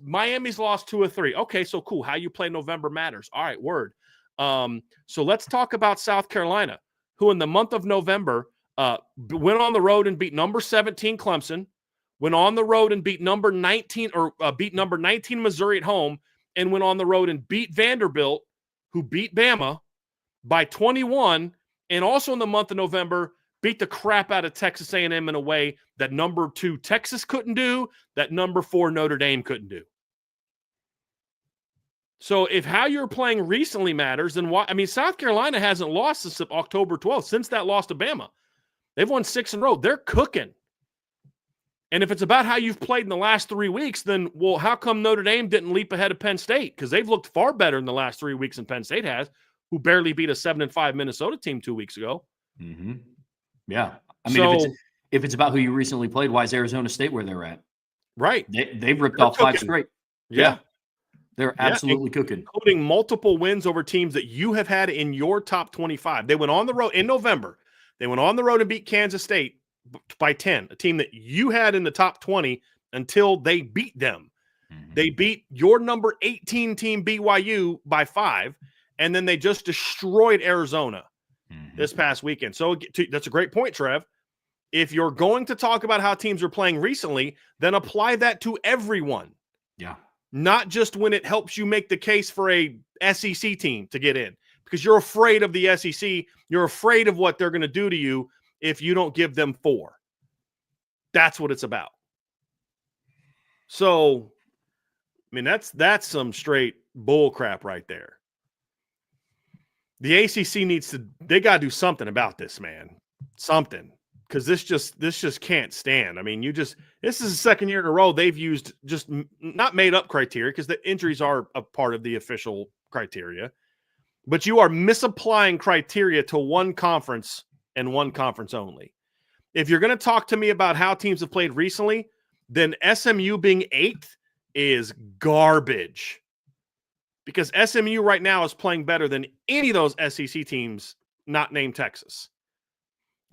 Miami's lost 2 of 3. Okay, so cool. How you play November matters. All right, word. So let's talk about South Carolina, who in the month of November went on the road and beat number 17 Clemson, went on the road and beat number 19 Missouri at home, and went on the road and beat Vanderbilt, who beat Bama by 21, and also in the month of November beat the crap out of Texas A&M in a way that number 2 Texas couldn't do, that number 4 Notre Dame couldn't do. So if how you're playing recently matters, then why? I mean, South Carolina hasn't lost since October 12th, since that loss to Bama. They've won 6 in a row. They're cooking. And if it's about how you've played in the last 3 weeks, then, well, how come Notre Dame didn't leap ahead of Penn State? Because they've looked far better in the last 3 weeks than Penn State has, who barely beat a 7-5 Minnesota team 2 weeks ago.
Mm-hmm. Yeah. I mean, if it's about who you recently played, why is Arizona State where they're at?
Right.
They've ripped off cooking. 5 straight. Yeah. They're absolutely cooking.
Including multiple wins over teams that you have had in your top 25. They went on the road in November. They went on the road and beat Kansas State by 10, a team that you had in the top 20 until they beat them. Mm-hmm. They beat your number 18 team BYU by 5, and then they just destroyed Arizona this past weekend. So that's a great point, Trev. If you're going to talk about how teams are playing recently, then apply that to everyone.
Yeah.
Not just when it helps you make the case for a SEC team to get in, because you're afraid of the SEC. You're afraid of what they're going to do to you if you don't give them 4. That's what it's about. So, I mean, that's some straight bull crap right there. The ACC they got to do something about this, man. Something. Because this just can't stand. I mean, this is the second year in a row they've used just not made up criteria, because the injuries are a part of the official criteria, but you are misapplying criteria to one conference and one conference only. If you're going to talk to me about how teams have played recently, then SMU being 8th is garbage, because SMU right now is playing better than any of those SEC teams not named Texas.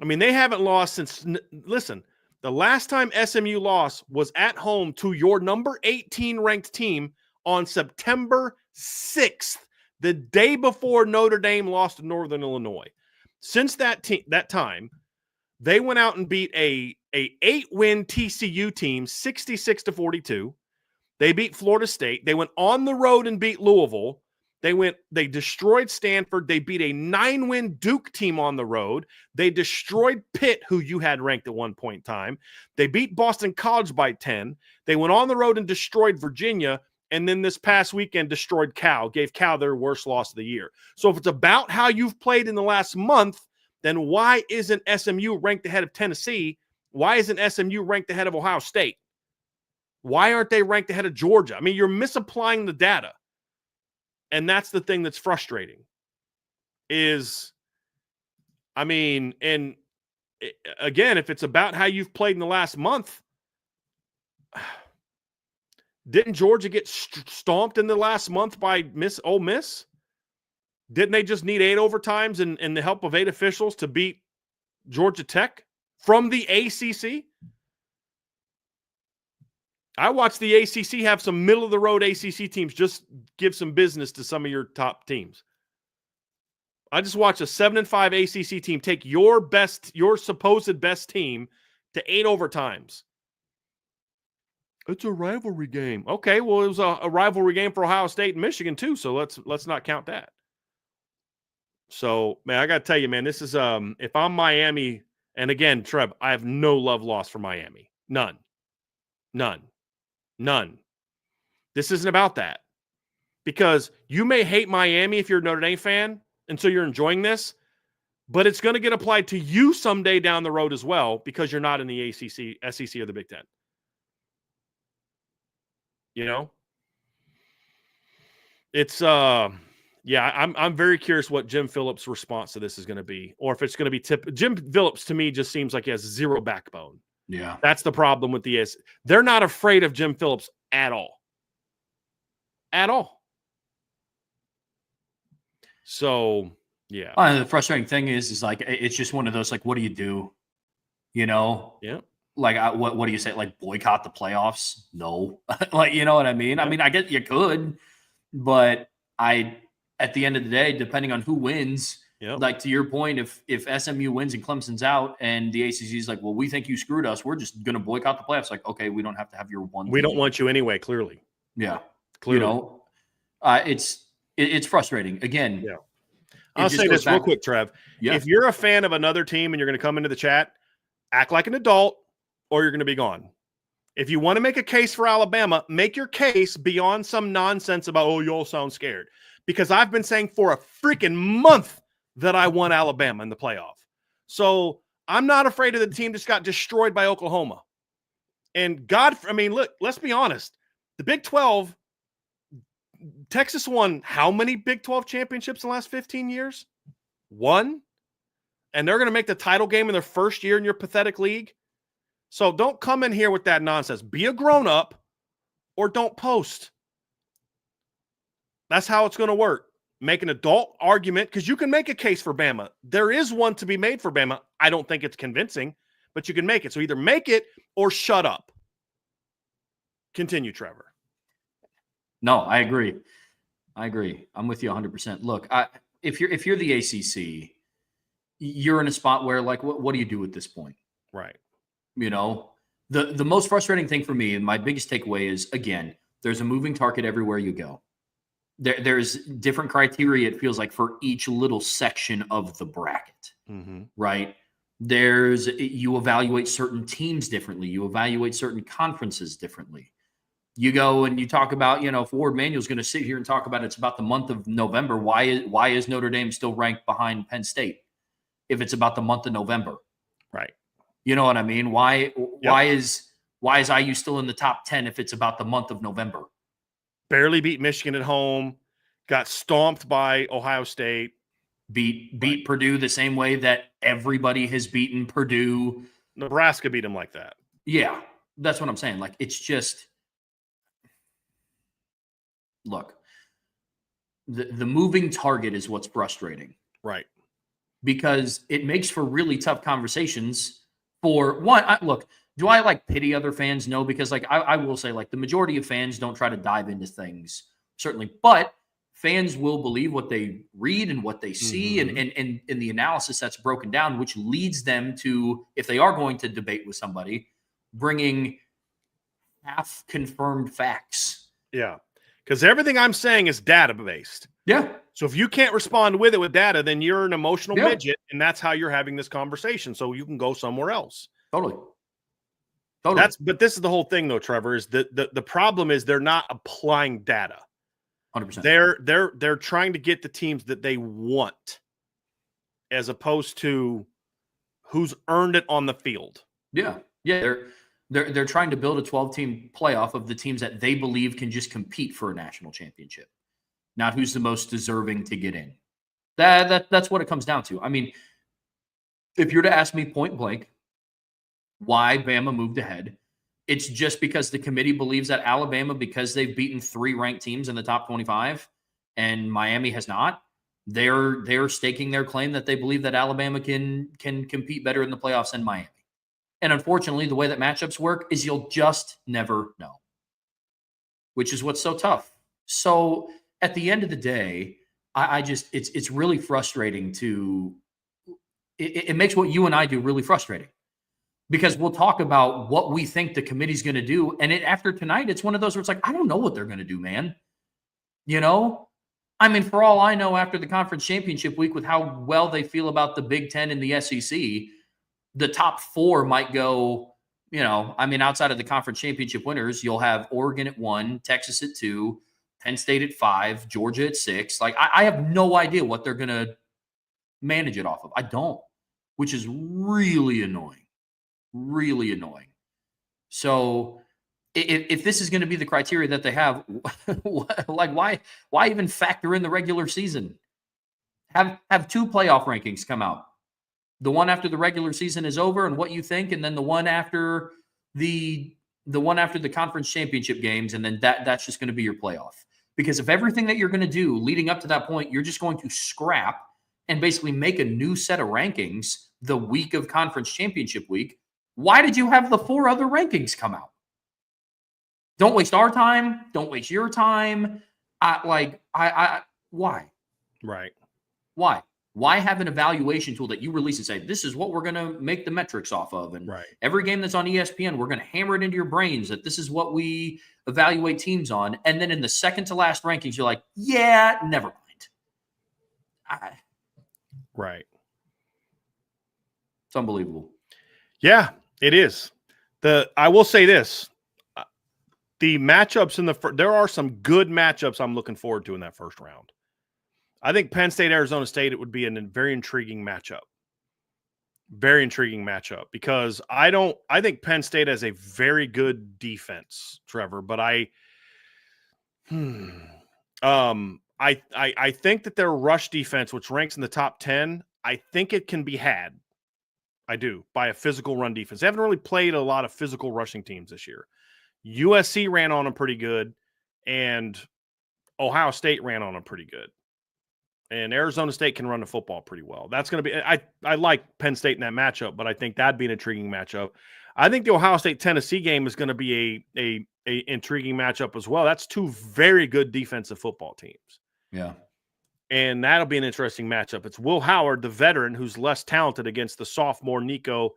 I mean, they haven't lost since – listen, the last time SMU lost was at home to your number 18 ranked team on September 6th, the day before Notre Dame lost to Northern Illinois. Since that time, they went out and beat a 8-win TCU team 66-42. They beat Florida State. They went on the road and beat Louisville. They destroyed Stanford. They beat a 9-win Duke team on the road. They destroyed Pitt, who you had ranked at one point in time. They beat Boston College by 10. They went on the road and destroyed Virginia. And then this past weekend destroyed Cal, gave Cal their worst loss of the year. So if it's about how you've played in the last month, then why isn't SMU ranked ahead of Tennessee? Why isn't SMU ranked ahead of Ohio State? Why aren't they ranked ahead of Georgia? I mean, you're misapplying the data. And that's the thing that's frustrating is, I mean, and again, if it's about how you've played in the last month, didn't Georgia get stomped in the last month by Ole Miss? Didn't they just need 8 overtimes and the help of 8 officials to beat Georgia Tech from the ACC? I watched the ACC have some middle-of-the-road ACC teams just give some business to some of your top teams. I just watched a 7-5 ACC team take your supposed best team to 8 overtimes. It's a rivalry game. Okay, well, it was a rivalry game for Ohio State and Michigan too, so let's not count that. So, man, I got to tell you, man, this is if I'm Miami, and again, Trev, I have no love lost for Miami. None. This isn't about that. Because you may hate Miami if you're a Notre Dame fan, and so you're enjoying this, but it's going to get applied to you someday down the road as well, because you're not in the ACC, SEC, or the Big Ten. You know? It's I'm very curious what Jim Phillips' response to this is going to be, or if it's going to be Jim Phillips to me just seems like he has zero backbone.
Yeah.
That's the problem with the S. They're not afraid of Jim Phillips at all. At all. So, yeah.
The frustrating thing is like, it's just one of those, like, what do you do? You know?
Yeah.
Like, what do you say? Like, boycott the playoffs? No. Like, you know what I mean? Yeah. I mean, I get you could, but at the end of the day, depending on who wins, yep. Like to your point, if SMU wins and Clemson's out and the ACC is like, well, we think you screwed us, we're just going to boycott the playoffs. Like, okay, we don't have to have your one.
We don't want you anyway, clearly.
Yeah.
Clearly.
You know, it's frustrating. Again.
Yeah. I'll say this real quick, Trev. Yeah. If you're a fan of another team and you're going to come into the chat, act like an adult or you're going to be gone. If you want to make a case for Alabama, make your case beyond some nonsense about, oh, you all sound scared. Because I've been saying for a freaking month that I want Alabama in the playoff. So I'm not afraid of the team that got destroyed by Oklahoma. And look, let's be honest. The Big 12, Texas won how many Big 12 championships in the last 15 years? 1. And they're going to make the title game in their first year in your pathetic league. So don't come in here with that nonsense. Be a grown-up or don't post. That's how it's going to work. Make an adult argument, because you can make a case for Bama. There is one to be made for Bama. I don't think it's convincing, but you can make it. So either make it or shut up. Continue, Trevor.
No, I agree. I'm with you 100%. Look, if you're the ACC, you're in a spot where, like, what do you do at this point?
Right.
You know, the most frustrating thing for me and my biggest takeaway is, again, there's a moving target everywhere you go. There's different criteria, it feels like, for each little section of the bracket, right? You evaluate certain teams differently. You evaluate certain conferences differently. You go and you talk about, if Ward Manuel's going to sit here and talk about it's about the month of November, why is Notre Dame still ranked behind Penn State if it's about the month of November?
Right.
You know what I mean? Why is IU still in the top 10 if it's about the month of November?
Barely beat Michigan at home, got stomped by Ohio State.
Beat Purdue the same way that everybody has beaten Purdue.
Nebraska beat them like that.
Yeah, that's what I'm saying. Like, it's just, look, the moving target is what's frustrating.
Right.
Because it makes for really tough conversations. For one, look, do I like pity other fans? No, because like I will say, like, the majority of fans don't try to dive into things, certainly, but fans will believe what they read and what they see, and the analysis that's broken down, which leads them to, if they are going to debate with somebody, bringing half confirmed facts.
Yeah, because everything I'm saying is data based.
Yeah. So
if you can't respond with it with data, then you're an emotional midget, and that's how you're having this conversation. So you can go somewhere else.
Totally.
But this is the whole thing, though, Trevor. Is the problem is they're not applying data.
100%.
They're trying to get the teams that they want, as opposed to who's earned it on the field.
Yeah. They're trying to build a 12-team playoff of the teams that they believe can just compete for a national championship, not who's the most deserving to get in. That's what it comes down to. I mean, if you're to ask me point blank why Bama moved ahead, it's just because the committee believes that Alabama, because they've beaten 3 ranked teams in the top 25 and Miami has not, they're staking their claim that they believe that Alabama can compete better in the playoffs than Miami. And unfortunately, the way that matchups work is you'll just never know, which is what's so tough. So at the end of the day, it's really frustrating it makes what you and I do really frustrating, because we'll talk about what we think the committee's going to do. And after tonight, it's one of those where it's like, I don't know what they're going to do, man. I mean, for all I know, after the conference championship week, with how well they feel about the Big Ten and the SEC, the top 4 might go, outside of the conference championship winners, you'll have Oregon at 1, Texas at 2, Penn State at 5, Georgia at 6. Like, I have no idea what they're going to manage it off of. I don't, which is really annoying. Really annoying. So if this is going to be the criteria that they have, like, why even factor in the regular season? Have 2 playoff rankings come out. The one after the regular season is over and what you think, and then the one after the conference championship games, and then that's just going to be your playoff. Because if everything that you're going to do leading up to that point, you're just going to scrap and basically make a new set of rankings the week of conference championship week, why did you have the 4 other rankings come out? Don't waste our time. Don't waste your time. Why?
Right.
Why? Why have an evaluation tool that you release and say, this is what we're going to make the metrics off of? And every game that's on ESPN, we're going to hammer it into your brains that this is what we evaluate teams on. And then in the second to last rankings, you're like, yeah, never mind.
Right.
It's unbelievable.
Yeah, it is. I will say this. The matchups there are some good matchups I'm looking forward to in that first round. I think Penn State, Arizona State, it would be a very intriguing matchup. Very intriguing matchup, because I think Penn State has a very good defense, Trevor, but I think that their rush defense, which ranks in the top 10, I think it can be had. I do, by a physical run defense. They haven't really played a lot of physical rushing teams this year. USC ran on them pretty good, and Ohio State ran on them pretty good. And Arizona State can run the football pretty well. That's going to be – I like Penn State in that matchup, but I think that'd be an intriguing matchup. I think the Ohio State-Tennessee game is going to be a intriguing matchup as well. That's 2 very good defensive football teams.
Yeah.
And that'll be an interesting matchup. It's Will Howard, the veteran, who's less talented, against the sophomore Nico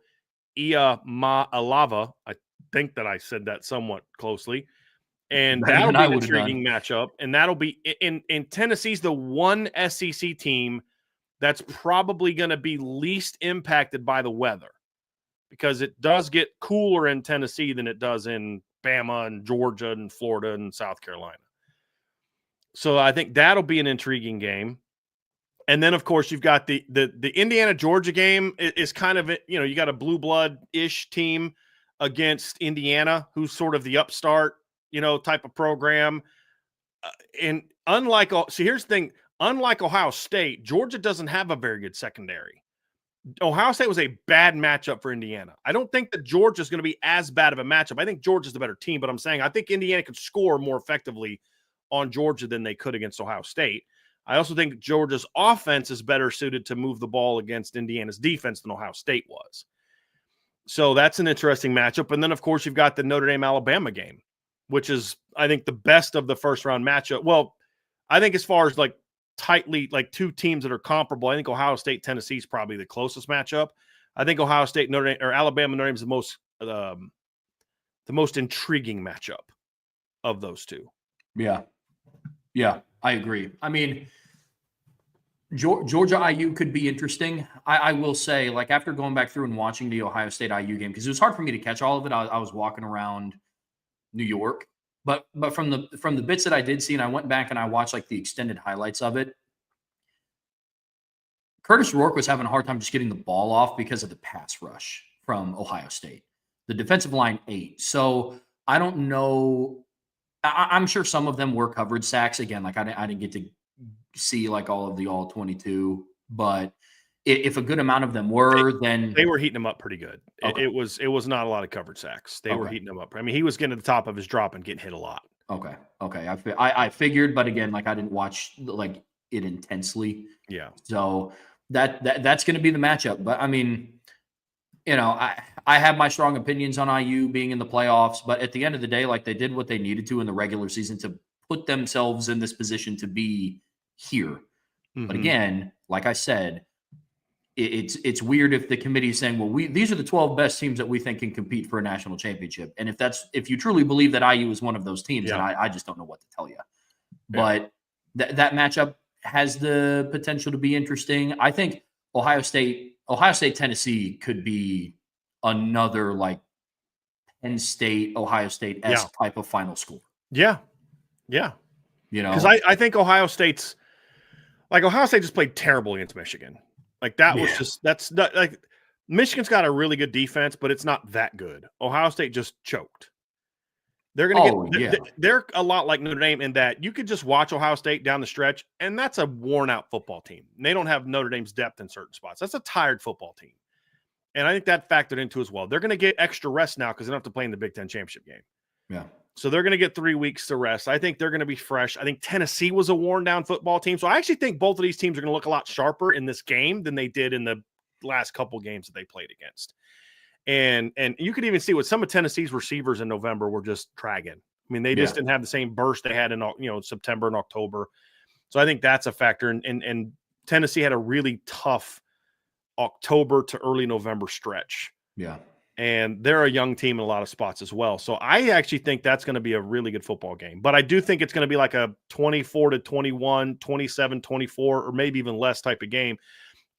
Alava. I think that I said that somewhat closely. And
Better
that'll
than
be
I
an
would've
intriguing matchup. And that'll be in Tennessee's the one SEC team that's probably going to be least impacted by the weather, because it does get cooler in Tennessee than it does in Bama and Georgia and Florida and South Carolina. So I think that'll be an intriguing game. And then, of course, you've got the Indiana-Georgia game is kind of, you got a blue blood-ish team against Indiana, who's sort of the upstart, type of program. And here's the thing, unlike Ohio State, Georgia doesn't have a very good secondary. Ohio State was a bad matchup for Indiana. I don't think that Georgia is going to be as bad of a matchup. I think Georgia's the better team, but I'm saying I think Indiana could score more effectively on Georgia than they could against Ohio State. I also think Georgia's offense is better suited to move the ball against Indiana's defense than Ohio State was. So that's an interesting matchup. And then, of course, you've got the Notre Dame-Alabama game, which is, I think, the best of the first-round matchup. Well, I think as far as, tightly, two teams that are comparable, I think Ohio State-Tennessee is probably the closest matchup. I think Ohio State, Notre Dame, or Alabama-Notre Dame is the most intriguing matchup of those two.
Yeah, I agree. I mean, Georgia IU could be interesting. I will say, after going back through and watching the Ohio State IU game, because it was hard for me to catch all of it. I was walking around New York, but from the bits that I did see, and I went back and I watched the extended highlights of it, Curtis Rourke was having a hard time just getting the ball off because of the pass rush from Ohio State. The defensive line ate. So I don't know. I'm sure some of them were coverage sacks. Again, I didn't get to see all of the all 22, but if a good amount of them were, then
they were heating him up pretty good.
Okay.
It was not a lot of coverage sacks. They were heating him up. I mean, he was getting to the top of his drop and getting hit a lot.
Okay. I figured, but again, I didn't watch it intensely.
Yeah.
So that's going to be the matchup. But I mean, I have my strong opinions on IU being in the playoffs, but at the end of the day, they did what they needed to in the regular season to put themselves in this position to be here. Mm-hmm. But again, like I said, it's weird if the committee is saying, well, these are the 12 best teams that we think can compete for a national championship. And if you truly believe that IU is one of those teams, then I just don't know what to tell you. Yeah. But that matchup has the potential to be interesting. I think Ohio State, Tennessee could be another Penn State, Ohio State-esque type of final score.
Yeah. Because I think Ohio State just played terrible against Michigan. That's not Michigan's got a really good defense, but it's not that good. Ohio State just choked. They're going to they're a lot like Notre Dame in that you could just watch Ohio State down the stretch, and that's a worn-out football team. They don't have Notre Dame's depth in certain spots. That's a tired football team. And I think that factored into as well. They're going to get extra rest now because they don't have to play in the Big Ten championship game.
Yeah.
So they're going to get 3 weeks to rest. I think they're going to be fresh. I think Tennessee was a worn-down football team. So I actually think both of these teams are going to look a lot sharper in this game than they did in the last couple games that they played against. And you could even see what some of Tennessee's receivers in November were just dragging. I mean, they just didn't have the same burst they had in September and October. So I think that's a factor. And Tennessee had a really tough October to early November stretch.
Yeah.
And they're a young team in a lot of spots as well. So I actually think that's going to be a really good football game. But I do think it's going to be like a 24-21, 27-24, or maybe even less type of game,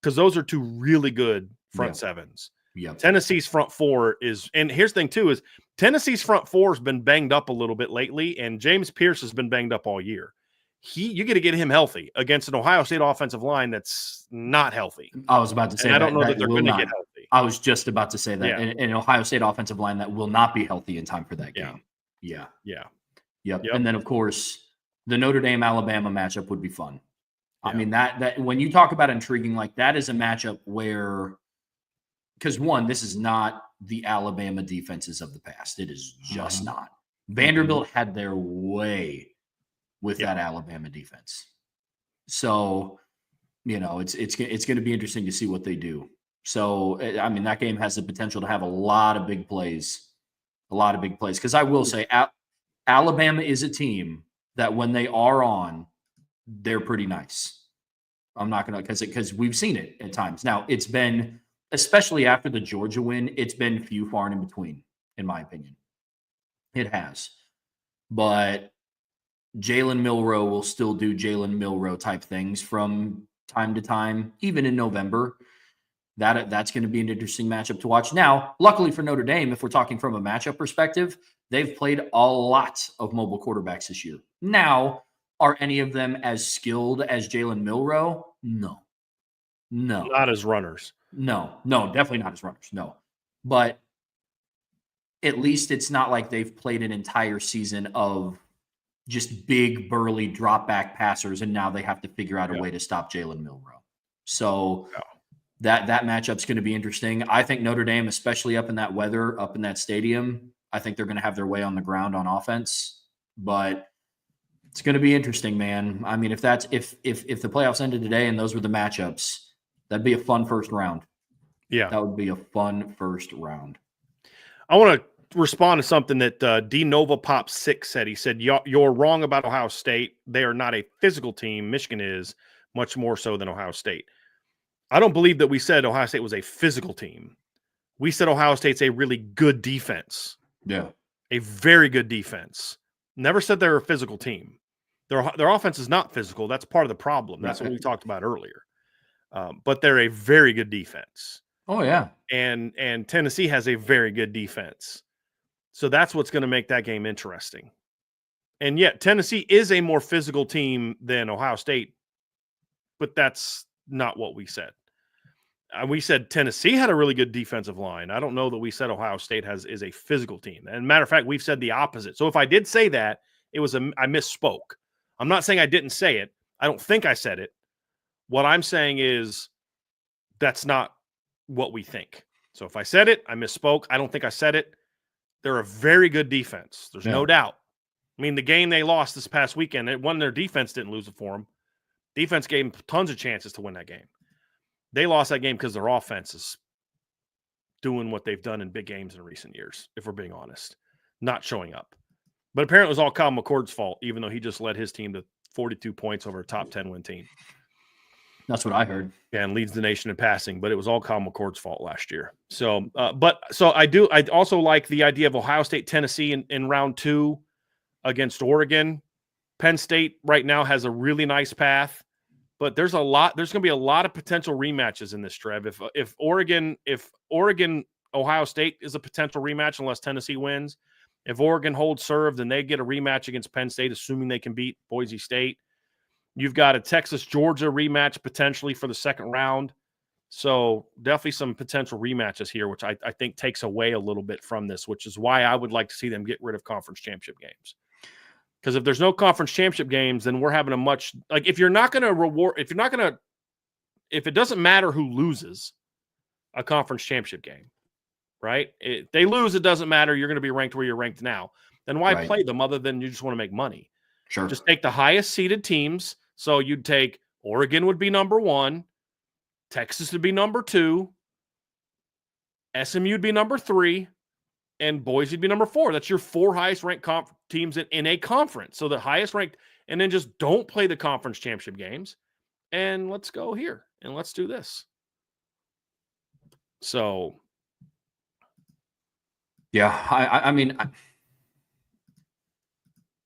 because those are two really good front sevens.
Yeah.
Tennessee's front four is – and here's the thing, too, is Tennessee's front four has been banged up a little bit lately, and James Pierce has been banged up all year. You got to get him healthy against an Ohio State offensive line that's not healthy.
I was about to say
I don't know that they're going to get healthy.
I was just about to say that. Yeah. An Ohio State offensive line that will not be healthy in time for that game. Yeah. Yep. And then, of course, the Notre Dame-Alabama matchup would be fun. Yeah. I mean, that when you talk about intriguing, that is a matchup where – because, one, this is not the Alabama defenses of the past. It is just not. Vanderbilt had their way with that Alabama defense. So, it's going to be interesting to see what they do. So, I mean, that game has the potential to have a lot of big plays. Because I will say Alabama is a team that when they are on, they're pretty nice. I'm not going to – because we've seen it at times. Now, it's been especially after the Georgia win, it's been few, far, and in between, in my opinion. It has. But Jalen Milroe will still do Jalen Milroe type things from time to time, even in November. That's going to be an interesting matchup to watch. Now, luckily for Notre Dame, if we're talking from a matchup perspective, they've played a lot of mobile quarterbacks this year. Now, are any of them as skilled as Jalen Milroe? No.
Not as runners.
No, definitely not as runners. No. But at least it's not like they've played an entire season of just big, burly drop back passers, and now they have to figure out a way to stop Jalen Milroe. So that matchup's going to be interesting. I think Notre Dame, especially up in that weather, up in that stadium, I think they're going to have their way on the ground on offense. But it's going to be interesting, man. I mean, if the playoffs ended today and those were the matchups, that'd be a fun first round.
Yeah,
that would be a fun first round.
I want to respond to something that D Nova Pop 6 said. He said, "You're wrong about Ohio State. They are not a physical team. Michigan is much more so than Ohio State." I don't believe that we said Ohio State was a physical team. We said Ohio State's a really good defense.
Yeah,
a very good defense. Never said they're a physical team. Their offense is not physical. That's part of the problem. That's what we talked about earlier. But they're a very good defense.
Oh, yeah.
And Tennessee has a very good defense. So that's what's going to make that game interesting. And yet Tennessee is a more physical team than Ohio State, but that's not what we said. We said Tennessee had a really good defensive line. I don't know that we said Ohio State is a physical team. And matter of fact, we've said the opposite. So if I did say that, I misspoke. I'm not saying I didn't say it. I don't think I said it. What I'm saying is that's not what we think. So if I said it, I misspoke. I don't think I said it. They're a very good defense. There's no doubt. I mean, the game they lost this past weekend, it wasn't their defense didn't lose it for them. Defense gave them tons of chances to win that game. They lost that game because their offense is doing what they've done in big games in recent years, if we're being honest, not showing up. But apparently it was all Kyle McCord's fault, even though he just led his team to 42 points over a top 10 win team.
That's what I heard.
Yeah, and leads the nation in passing, but it was all Kyle McCord's fault last year. So, I also like the idea of Ohio State, Tennessee in round 2 against Oregon. Penn State right now has a really nice path, but there's going to be a lot of potential rematches in this, Trev. If Oregon, Ohio State is a potential rematch unless Tennessee wins. If Oregon holds serve, then they get a rematch against Penn State, assuming they can beat Boise State. You've got a Texas-Georgia rematch potentially for the second round. So definitely some potential rematches here, which I think takes away a little bit from this, which is why I would like to see them get rid of conference championship games. Because if there's no conference championship games, then we're having if it doesn't matter who loses a conference championship game, right? If they lose, it doesn't matter. You're going to be ranked where you're ranked now. Then why play them other than you just want to make money?
Sure.
Just take the highest seeded teams. So you'd take Oregon would be number 1, Texas would be number 2, SMU would be number 3, and Boise would be number 4. That's your 4 highest ranked teams in a conference. So the highest ranked, and then just don't play the conference championship games, and let's go here and let's do this. So,
yeah, I mean.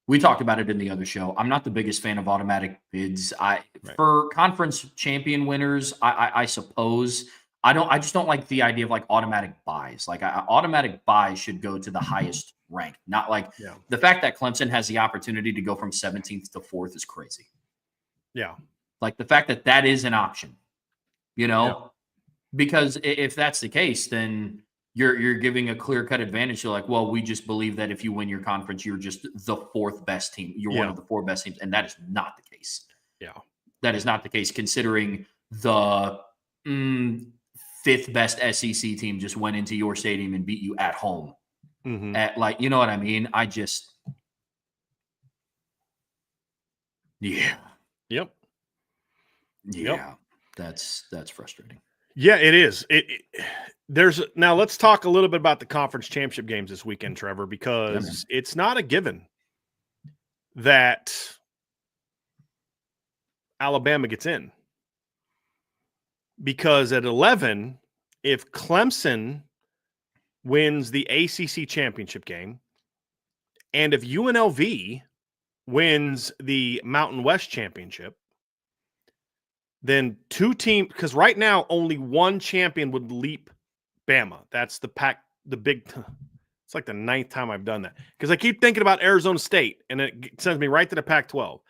We talked about it in the other show. I'm not the biggest fan of automatic bids. For conference champion winners, I suppose I just don't like the idea of like automatic buys. Like automatic buys should go to the highest rank, not like the fact that Clemson has the opportunity to go from 17th to 4th is crazy.
Yeah,
like the fact that is an option, because if that's the case, then you're giving a clear-cut advantage. You're like, well, we just believe that if you win your conference, you're just the 4th best team. You're one of the 4 best teams, and that is not the case.
Yeah,
that is not the case, considering the 5th best SEC team just went into your stadium and beat you at home.
Mm-hmm.
You know what I mean? Yeah.
Yep.
Yeah. That's frustrating.
Yeah, it is. Now let's talk a little bit about the conference championship games this weekend, Trevor, because it's not a given that Alabama gets in. Because at 11, if Clemson wins the ACC championship game, and if UNLV wins the Mountain West championship, then two teams, because right now only one champion would leap Bama. That's the big. It's like the 9th time I've done that because I keep thinking about Arizona State, and it sends me right to the Pac-12.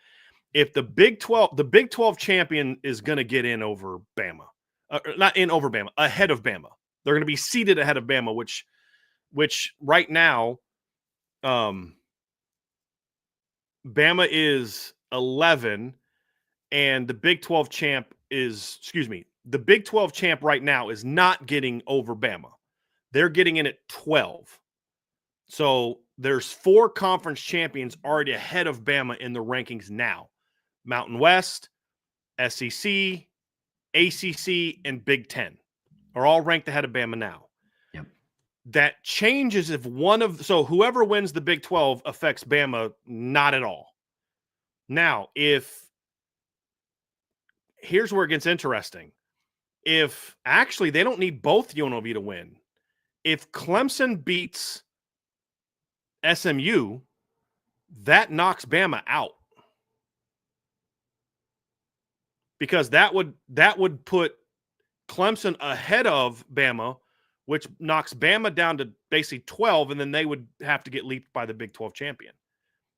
If the Big 12 champion is going to get in over Bama, not in over Bama, ahead of Bama. They're going to be seated ahead of Bama, which right now, Bama is 11, and the Big 12 champ the Big 12 champ right now is not getting over Bama. They're getting in at 12. So there's 4 conference champions already ahead of Bama in the rankings now. Mountain West, SEC, ACC, and Big 10 are all ranked ahead of Bama now.
Yep.
That changes if so whoever wins the Big 12 affects Bama not at all. Now, here's where it gets interesting. If actually they don't need both UNLV to win. If Clemson beats SMU, that knocks Bama out. Because that would put Clemson ahead of Bama, which knocks Bama down to basically 12, and then they would have to get leaped by the Big 12 champion.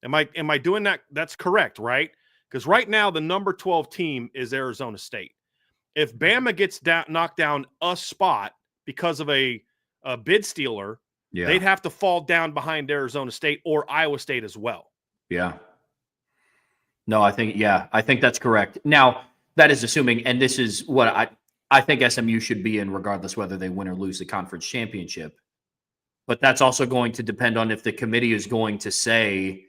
Am I doing that? That's correct, right? Because right now the number 12 team is Arizona State. If Bama gets knocked down a spot because of a bid stealer, they'd have to fall down behind Arizona State or Iowa State as well.
Yeah. No, I think that's correct. Now, that is assuming, and this is what I think SMU should be in regardless whether they win or lose the conference championship. But that's also going to depend on if the committee is going to say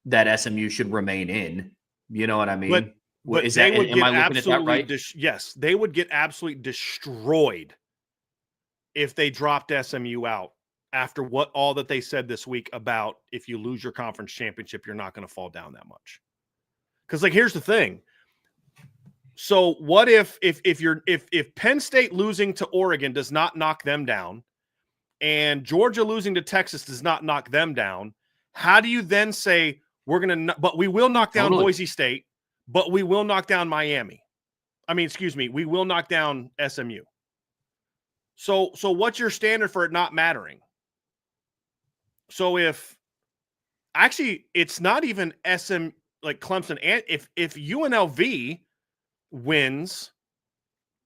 that SMU should remain in. You know what I mean?
But
is
they
that,
would
am
get
I looking at that right?
Yes, they would get absolutely destroyed if they dropped SMU out after all that they said this week about if you lose your conference championship, you're not going to fall down that much. Because here's the thing. So what if Penn State losing to Oregon does not knock them down, and Georgia losing to Texas does not knock them down? How do you then say but we will knock down Boise State, but we will knock down Miami? We will knock down SMU. So what's your standard for it not mattering? So if it's not even Clemson, and if UNLV wins,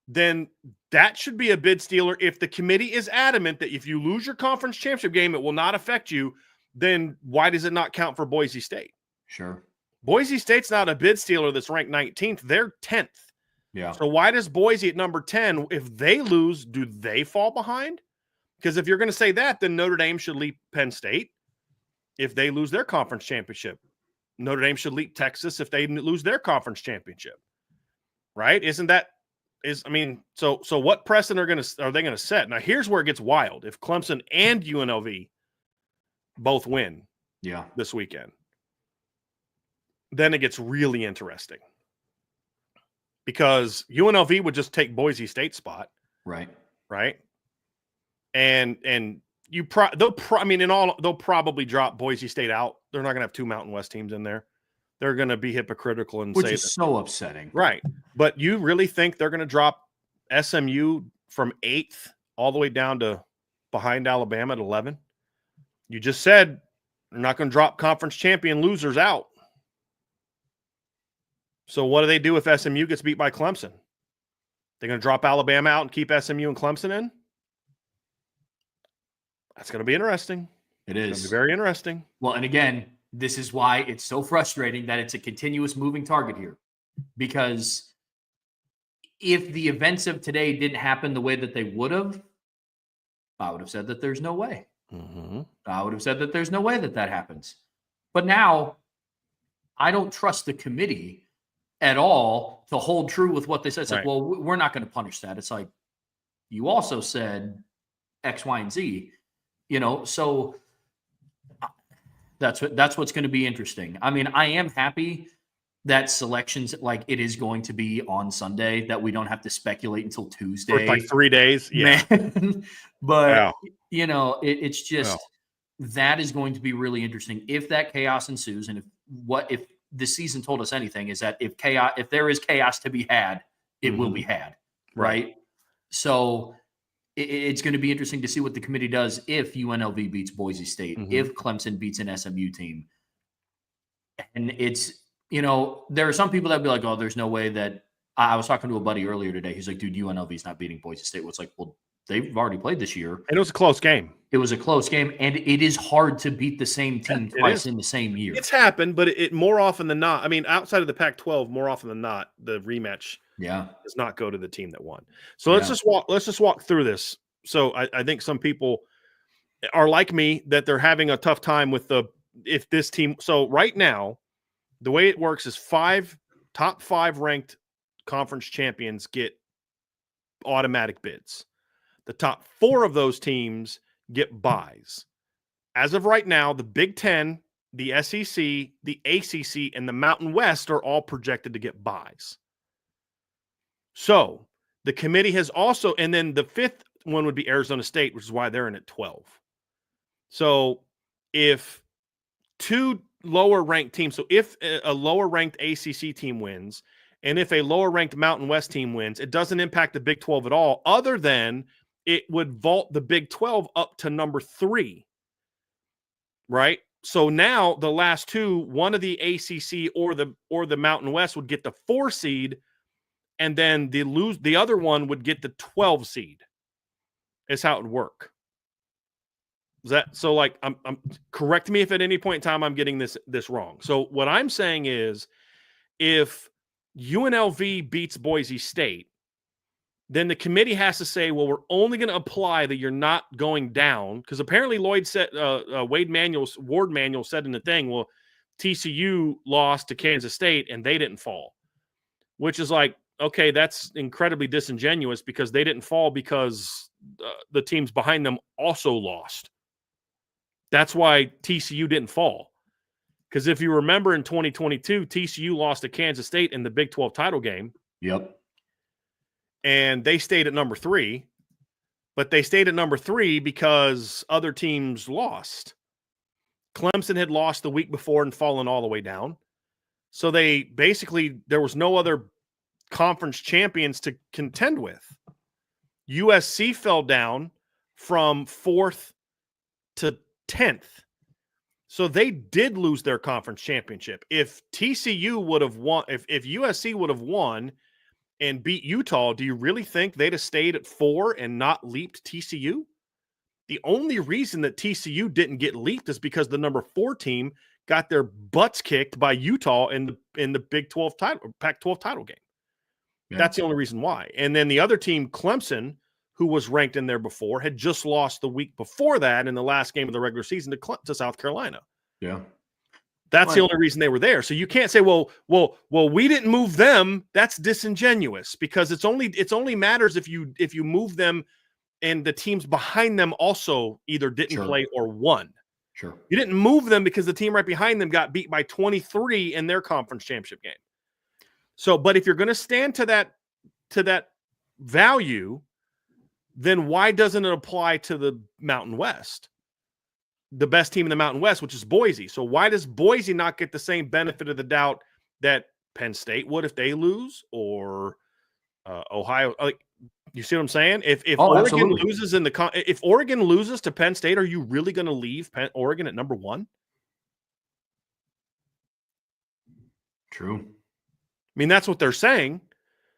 then that should be a bid stealer. If the committee is adamant that if you lose your conference championship game, it will not affect you, then why does it not count for Boise State?
Sure.
Boise State's not a bid stealer that's ranked 19th. They're 10th.
Yeah.
So why does Boise at number 10, if they lose, do they fall behind? Because if you're going to say that, then Notre Dame should leap Penn State if they lose their conference championship. Notre Dame should leap Texas if they lose their conference championship. Right? So what precedent are they going to set? Now, here's where it gets wild. If Clemson and UNLV both win this weekend, then it gets really interesting. Because UNLV would just take Boise State's spot.
Right.
And they'll probably drop Boise State out. They're not going to have 2 Mountain West teams in there. They're going to be hypocritical and
which is so upsetting.
Right. But you really think they're going to drop SMU from 8th all the way down to behind Alabama at 11? You just said they're not going to drop conference champion losers out. So what do they do if SMU gets beat by Clemson? They're going to drop Alabama out and keep SMU and Clemson in? That's going to be interesting.
It is.
It's going to be very interesting.
Well, and again, this is why it's so frustrating that it's a continuous moving target here. Because if the events of today didn't happen the way that they would have, I would have said that there's no way.
Mm-hmm.
I would have said that there's no way that happens. But now, I don't trust the committee at all to hold true with what they said. It's like, well, we're not going to punish that. It's like, you also said X, Y, and Z. So that's what's going to be interesting. I mean, I am happy that selections like it is going to be on Sunday, that we don't have to speculate until Tuesday.
For like 3 days. Yeah.
Man. But,
Yeah.
it's just that is going to be really interesting if that chaos ensues. And if the season told us anything, is that if there is chaos to be had, it will be had. Right. So it's going to be interesting to see what the committee does if UNLV beats Boise State, if Clemson beats an SMU team. And it's, there are some people that be like, oh, there's no way that I was talking to a buddy earlier today. He's like, dude, UNLV is not beating Boise State. Well, it's like, well, they've already played this year.
And it was a close game.
It was a close game. And it is hard to beat the same team twice in the same year.
It's happened, but it more often than not, I mean, outside of the Pac-12, more often than not, the rematch does not go to the team that won. So let's just walk through this. So I think some people are like me, that they're having a tough time with if this team. So right now, the way it works is top five ranked conference champions get automatic bids. The top 4 of those teams get buys. As of right now, the Big Ten, the SEC, the ACC, and the Mountain West are all projected to get buys. So the committee has also, and then the 5th one would be Arizona State, which is why they're in at 12. So if 2 lower ranked teams, so if a lower ranked ACC team wins, and if a lower ranked Mountain West team wins, it doesn't impact the Big 12 at all, other than it would vault the Big 12 up to number 3, right? So now the last 2, one of the ACC or the Mountain West would get the 4 seed, and then the other one would get the 12 seed. Is how it would work. Is that so? Like, I'm correct me if at any point in time I'm getting this wrong. So what I'm saying is, if UNLV beats Boise State, then the committee has to say, well, we're only going to apply that you're not going down, because apparently Ward Manuel said in the thing, well, TCU lost to Kansas State and they didn't fall, which is like, okay, that's incredibly disingenuous, because they didn't fall because the teams behind them also lost. That's why TCU didn't fall. Because if you remember in 2022, TCU lost to Kansas State in the Big 12 title game.
Yep.
And they stayed at number 3. But they stayed at number 3 because other teams lost. Clemson had lost the week before and fallen all the way down. So there was no other conference champions to contend with. USC fell down from 4th to 10th. So they did lose their conference championship. If TCU would have won, if USC would have won and beat Utah, do you really think they'd have stayed at 4 and not leaped TCU? The only reason that TCU didn't get leaped is because the number 4 team got their butts kicked by Utah in the Big 12 title, Pac-12 title game. Yeah. That's the only reason why. And then the other team, Clemson, who was ranked in there before, had just lost the week before that in the last game of the regular season to South Carolina.
Yeah.
That's the only reason they were there. So you can't say, well, we didn't move them. That's disingenuous, because it's only matters if you move them and the teams behind them also either didn't play or won.
Sure.
You didn't move them because the team right behind them got beat by 23 in their conference championship game. So, but if you're going to stand to that value, then why doesn't it apply to the Mountain West? The best team in the Mountain West, which is Boise. So why does Boise not get the same benefit of the doubt that Penn State would if they lose, or Ohio? Like, you see what I'm saying? If Oregon loses if Oregon loses to Penn State, are you really going to leave Oregon at number 1?
True.
I mean, that's what they're saying.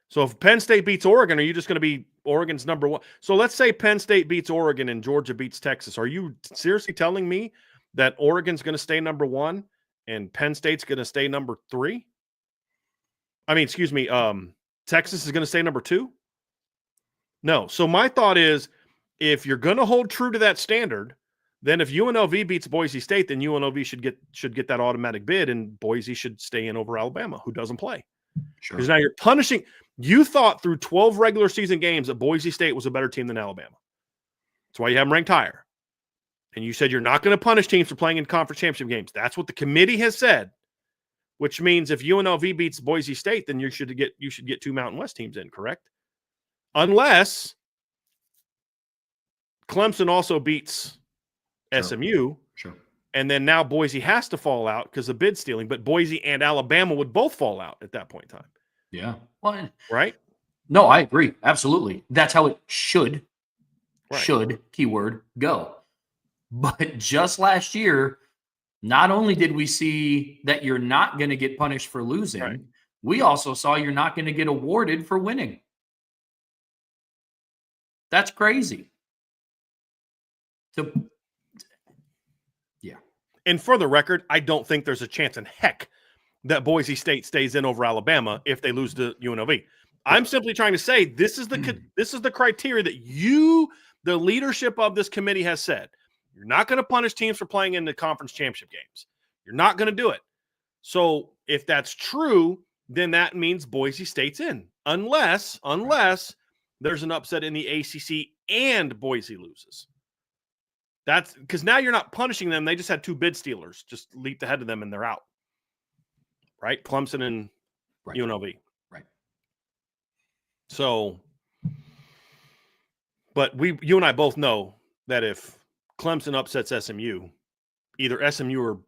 So if Penn State beats Oregon, are you just going to be Oregon's number 1? So let's say Penn State beats Oregon and Georgia beats Texas. Are you seriously telling me that Oregon's going to stay number 1 and Penn State's going to stay number 3? I mean, excuse me, Texas is going to stay number 2? No. So my thought is, if you're going to hold true to that standard, then if UNLV beats Boise State, then UNLV should get that automatic bid, and Boise should stay in over Alabama, who doesn't play.
Sure.
Because now you're punishing. You thought through 12 regular season games that Boise State was a better team than Alabama. That's why you have them ranked higher. And you said you're not going to punish teams for playing in conference championship games. That's what the committee has said. which means if UNLV beats Boise State, then you should get 2 Mountain West teams in, correct? Unless Clemson also beats SMU.
Sure.
And then now Boise has to fall out because of bid stealing, but Boise and Alabama would both fall out at that point in time.
Yeah. Well,
right?
No, I agree. Absolutely. That's how it should keyword go. But just last year, not only did we see that you're not going to get punished for losing, we also saw you're not going to get awarded for winning. That's crazy. Yeah.
And for the record, I don't think there's a chance in heck that Boise State stays in over Alabama if they lose to UNLV. I'm simply trying to say this is the criteria that the leadership of this committee has said. You're not going to punish teams for playing in the conference championship games. You're not going to do it. So if that's true, then that means Boise State's in, unless there's an upset in the ACC and Boise loses. That's because now you're not punishing them. They just had 2 bid stealers just leap ahead of them and they're out. Right? Clemson and UNLV.
Right.
So, but you and I both know that if Clemson upsets SMU, either SMU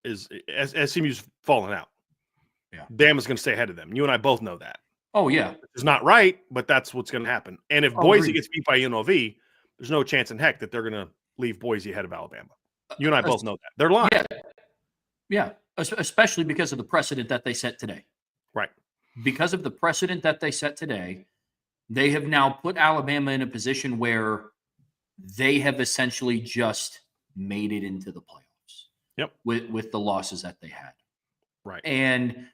SMU's falling out.
Yeah.
Bama's going to stay ahead of them. You and I both know that.
Oh, yeah.
It's not right, but that's what's going to happen. And if Boise gets beat by UNLV, there's no chance in heck that they're going to leave Boise ahead of Alabama. You and I both know that. They're lying.
Yeah. Especially because of the precedent that they set today.
Right.
Because of the precedent that they set today, they have now put Alabama in a position where they have essentially just made it into the playoffs.
Yep.
With the losses that they had.
Right.
And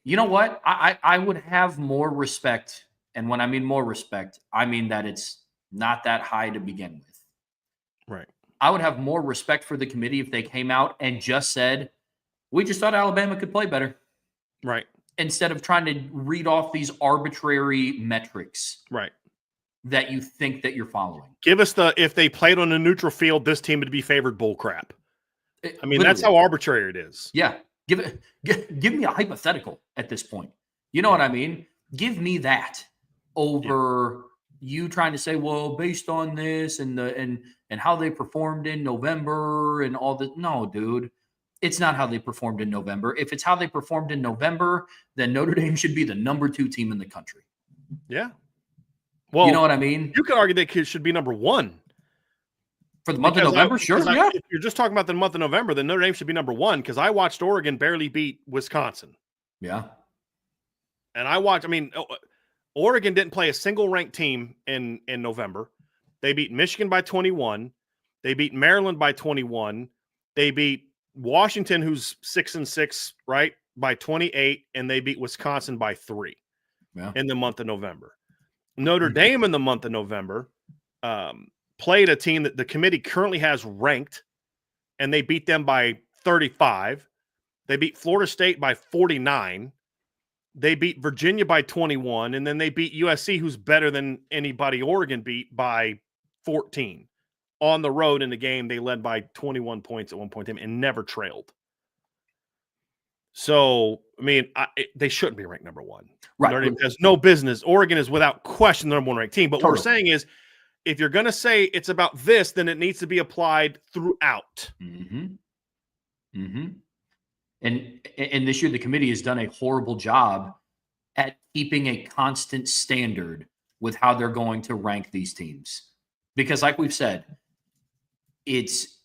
you know what? I would have more respect. And when I mean more respect, I mean that it's not that high to begin with.
Right.
I would have more respect for the committee if they came out and just said, we just thought Alabama could play better.
Right.
Instead of trying to read off these arbitrary metrics.
Right.
That you think that you're following.
Give us if they played on a neutral field, this team would be favored bull crap. I mean, that's how arbitrary it is.
Yeah. Give me a hypothetical at this point. You know what I mean? Give me that over you trying to say, well, based on this and how they performed in November and all that. No, dude. It's not how they performed in November. If it's how they performed in November, then Notre Dame should be the number 2 team in the country.
Yeah. Well,
you know what I mean?
You could argue they should be number 1.
For the month of November, sure. Yeah.
If you're just talking about the month of November, then Notre Dame should be number 1 because I watched Oregon barely beat Wisconsin.
Yeah.
And Oregon didn't play a single ranked team in November. They beat Michigan by 21. They beat Maryland by 21. They beat Washington, who's 6-6, right, by 28, and they beat Wisconsin by 3 in the month of November. Notre Dame in the month of November played a team that the committee currently has ranked, and they beat them by 35. They beat Florida State by 49. They beat Virginia by 21, and then they beat USC, who's better than anybody Oregon beat, by 14. On the road in the game, they led by 21 points at one point and never trailed. So, I mean, they shouldn't be ranked number 1.
Right.
Notre Dame has no business. Oregon is without question the number 1 ranked team. But what we're saying is, if you're going to say it's about this, then it needs to be applied throughout.
Mm-hmm. Mm-hmm. And this year, the committee has done a horrible job at keeping a constant standard with how they're going to rank these teams. Because like we've said, it's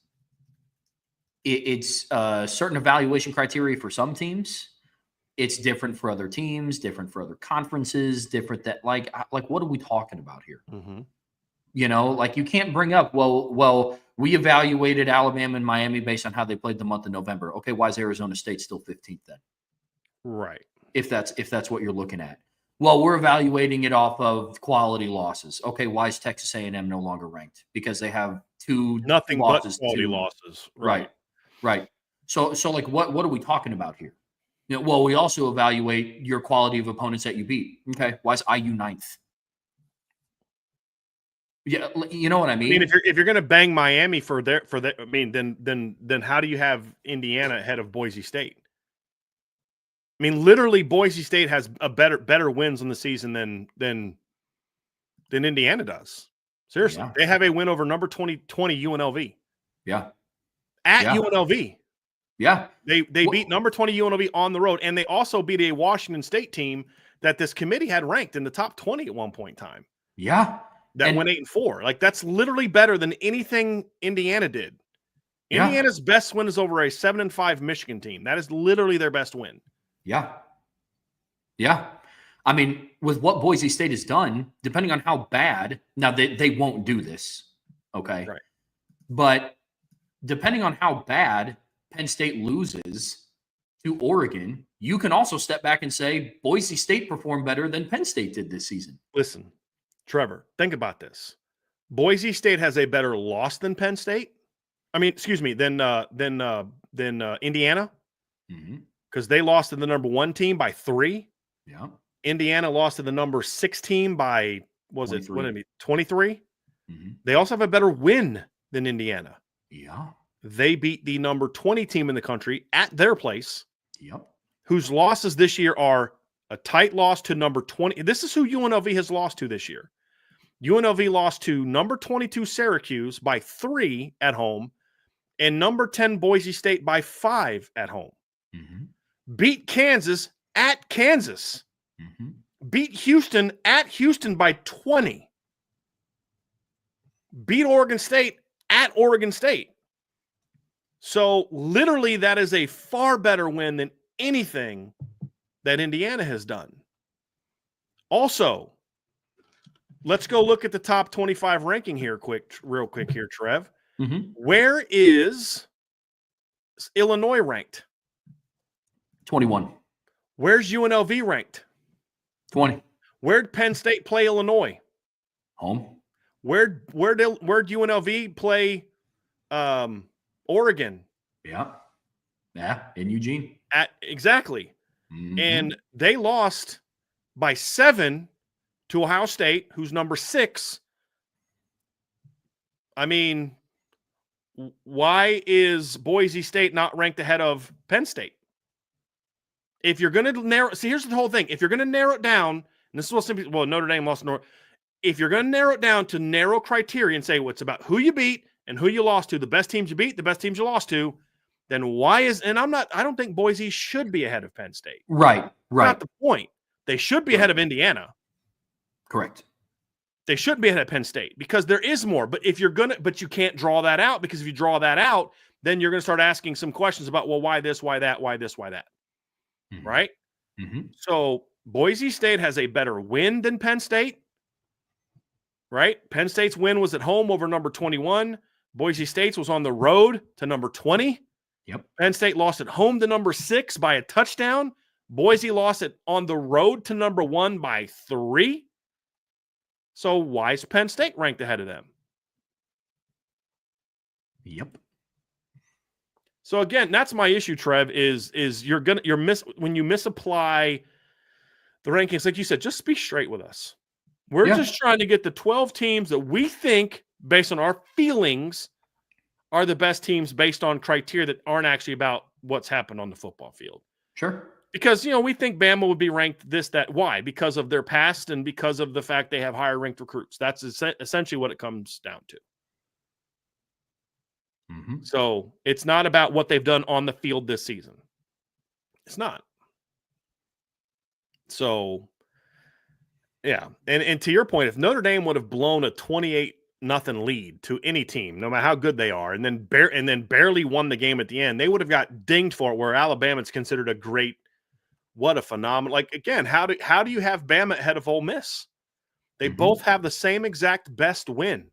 certain evaluation criteria for some teams. It's different for other teams, different for other conferences, different that like what are we talking about here?
Mm-hmm.
You know, like you can't bring up, well, we evaluated Alabama and Miami based on how they played the month of November. Okay, why is Arizona State still 15th then?
Right.
If that's what you're looking at. Well, we're evaluating it off of quality losses. Okay, why is Texas A&M no longer ranked? Because they have 2
nothing
losses,
but quality losses.
Right. So like what are we talking about here? You know, well, we also evaluate your quality of opponents that you beat. Okay, why is IU 9th? Yeah, you know what I mean?
I mean, if you're going to bang Miami for their, I mean, then how do you have Indiana ahead of Boise State? I mean, literally, Boise State has a better wins on the season than Indiana does. Seriously, they have a win over number 20 UNLV.
Yeah,
at UNLV.
Yeah,
they beat number 20 UNLV on the road, and they also beat a Washington State team that this committee had ranked in the top 20 at one point in time.
Yeah,
that went 8-4. Like, that's literally better than anything Indiana did.
Yeah.
Indiana's best win is over a 7-5 Michigan team. That is literally their best win.
Yeah. I mean, with what Boise State has done, depending on how bad, now they won't do this, okay?
Right.
But depending on how bad Penn State loses to Oregon, you can also step back and say Boise State performed better than Penn State did this season.
Listen, Trevor, think about this. Boise State has a better loss than Penn State. I mean, excuse me, than Indiana, because they lost to the number 1 team by 3.
Yeah.
Indiana lost to the number 6 team by, 23?
Mm-hmm.
They also have a better win than Indiana.
Yeah.
They beat the number 20 team in the country at their place.
Yep.
Whose losses this year are a tight loss to number 20. This is who UNLV has lost to this year. UNLV lost to number 22 Syracuse by 3 at home, and number 10 Boise State by 5 at home.
Mm-hmm.
Beat Kansas at Kansas.
Mm-hmm.
Beat Houston at Houston by 20. Beat Oregon State at Oregon State. So literally that is a far better win than anything that Indiana has done. Also, let's go look at the top 25 ranking here real quick here, Trev.
Mm-hmm.
Where is Illinois ranked?
21.
Where's UNLV ranked?
20.
Where'd Penn State play Illinois?
Home.
Where'd UNLV play Oregon?
Yeah, in Eugene.
Exactly.
Mm-hmm.
And they lost by 7 to Ohio State, who's number 6. I mean, why is Boise State not ranked ahead of Penn State? If you're going to narrow, see, here's the whole thing. If you're going to narrow it down, and this is what Notre Dame lost. If you're going to narrow it down to narrow criteria and say, well, it's about who you beat and who you lost to, the best teams you beat, the best teams you lost to, then why is, and I don't think Boise should be ahead of Penn State.
Right.
That's not the point. They should be ahead of Indiana.
Correct.
They shouldn't be ahead of Penn State because there is more. But if you're but you can't draw that out, because if you draw that out, then you're going to start asking some questions about, well, why this, why that, why this, why that. Mm-hmm. Right?
Mm-hmm.
So Boise State has a better win than Penn State. Right? Penn State's win was at home over number 21. Boise State's was on the road to number 20.
Yep.
Penn State lost at home to number 6 by a touchdown. Boise lost it on the road to number 1 by 3. So why is Penn State ranked ahead of them?
Yep.
So again, that's my issue, Trev, is when you misapply the rankings, like you said, just be straight with us. We're just trying to get the 12 teams that we think, based on our feelings, are the best teams based on criteria that aren't actually about what's happened on the football field.
Sure.
Because, we think Bama would be ranked this, that. Why? Because of their past and because of the fact they have higher ranked recruits. That's essentially what it comes down to.
Mm-hmm.
So it's not about what they've done on the field this season. It's not. So, yeah. And to your point, if Notre Dame would have blown a 28-0 lead to any team, no matter how good they are, and then barely won the game at the end, they would have got dinged for it, where Alabama's considered a great, what a phenomenal. Like, again, how do you have Bama ahead of Ole Miss? They both have the same exact best win.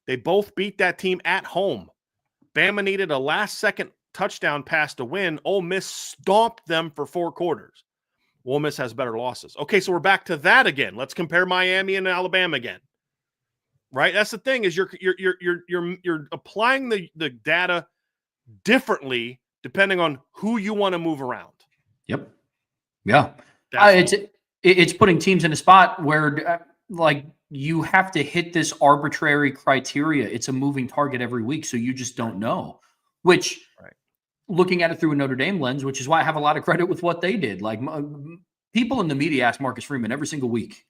They both beat that team at home. Bama needed a last-second touchdown pass to win. Ole Miss stomped them for 4 quarters. Ole Miss has better losses. Okay, so we're back to that again. Let's compare Miami and Alabama again. Right? That's the thing, is you're applying the data differently depending on who you want to move around.
Yep. Yeah. It's putting teams in a spot where you have to hit this arbitrary criteria. It's a moving target every week, so you just don't know. Which, looking at it through a Notre Dame lens, which is why I have a lot of credit with what they did. Like people in the media ask Marcus Freeman every single week,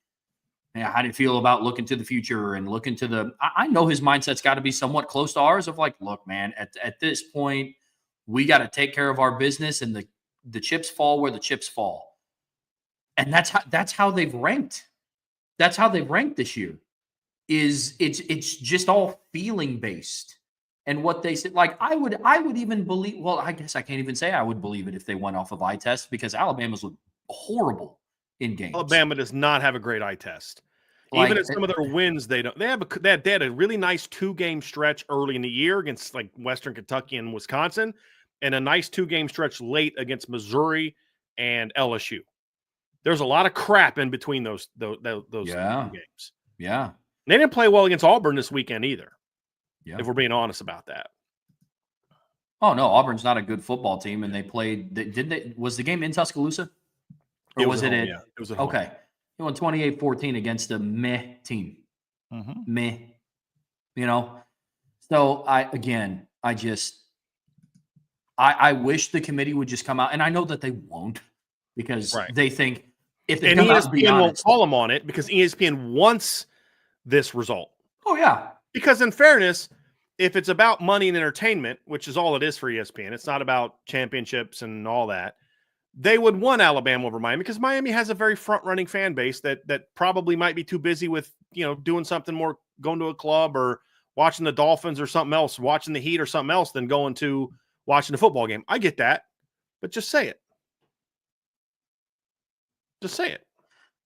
how do you feel about looking to the future and looking to the, I know his mindset's got to be somewhat close to ours of like, look, man, at this point, we got to take care of our business and the chips fall where the chips fall. And that's how they've ranked. That's how they've ranked this year. It's just all feeling based. And what they said, like I would even believe, well, I guess I can't even say I would believe it if they went off of eye test because Alabama's looked horrible in games.
Alabama does not have a great eye test.
Like,
even in some of their wins, they don't. They had a really nice 2-game stretch early in the year against like Western Kentucky and Wisconsin, and a nice 2-game stretch late against Missouri and LSU. There's a lot of crap in between those games.
Yeah,
they didn't play well against Auburn this weekend either.
Yeah,
if we're being honest about that.
Oh no, Auburn's not a good football team, and they played. Was the game in Tuscaloosa, or was it?
Yeah, it was at home.
Okay. He won 28-14 against a meh team.
Mm-hmm.
Meh. So I wish the committee would just come out, and I know that they won't because they think if they come out and be honest,
ESPN won't call them on it because ESPN wants this result.
Oh, yeah.
Because in fairness, if it's about money and entertainment, which is all it is for ESPN, it's not about championships and all that. They would want Alabama over Miami because Miami has a very front-running fan base that probably might be too busy with, doing something more, going to a club or watching the Dolphins or something else, watching the Heat or something else than going to watching a football game. I get that, but just say it. Just say it.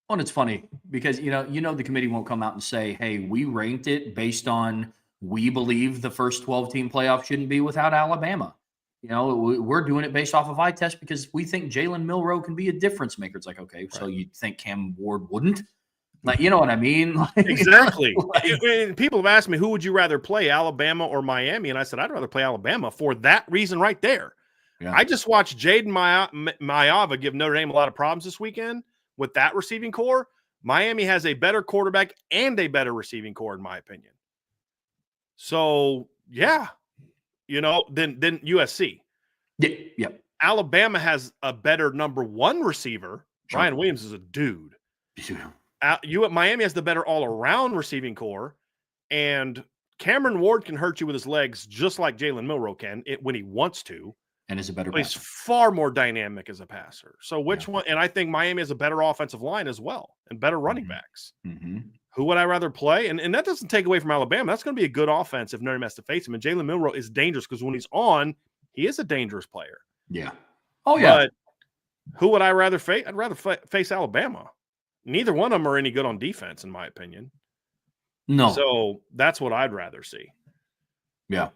Well, and it's funny because, the committee won't come out and say, hey, we ranked it based on we believe the first 12-team playoff shouldn't be without Alabama. We're doing it based off of eye test because we think Jalen Milroe can be a difference maker. It's like, okay, so you think Cam Ward wouldn't? Like, you know what I mean? Like,
exactly. People have asked me, who would you rather play, Alabama or Miami? And I said, I'd rather play Alabama for that reason right there. Yeah. I just watched Jaden Maiava give Notre Dame a lot of problems this weekend with that receiving core. Miami has a better quarterback and a better receiving core, in my opinion. So, yeah. Than USC.
Yeah.
Alabama has a better number 1 receiver.
Sure.
Ryan Williams is a dude.
Yeah.
Miami has the better all-around receiving core, and Cameron Ward can hurt you with his legs just like Jalen Milroe can when he wants to.
And is a better
passer. He's far more dynamic as a passer. So which one? And I think Miami has a better offensive line as well and better running backs.
Mm-hmm.
Who would I rather play? And that doesn't take away from Alabama. That's going to be a good offense if Notre Dame has to face him. And Jalen Milroe is dangerous because when he's on, he is a dangerous player.
Yeah. Oh, yeah.
But who would I rather face? I'd rather face Alabama. Neither one of them are any good on defense, in my opinion.
No.
So that's what I'd rather see.
Yeah.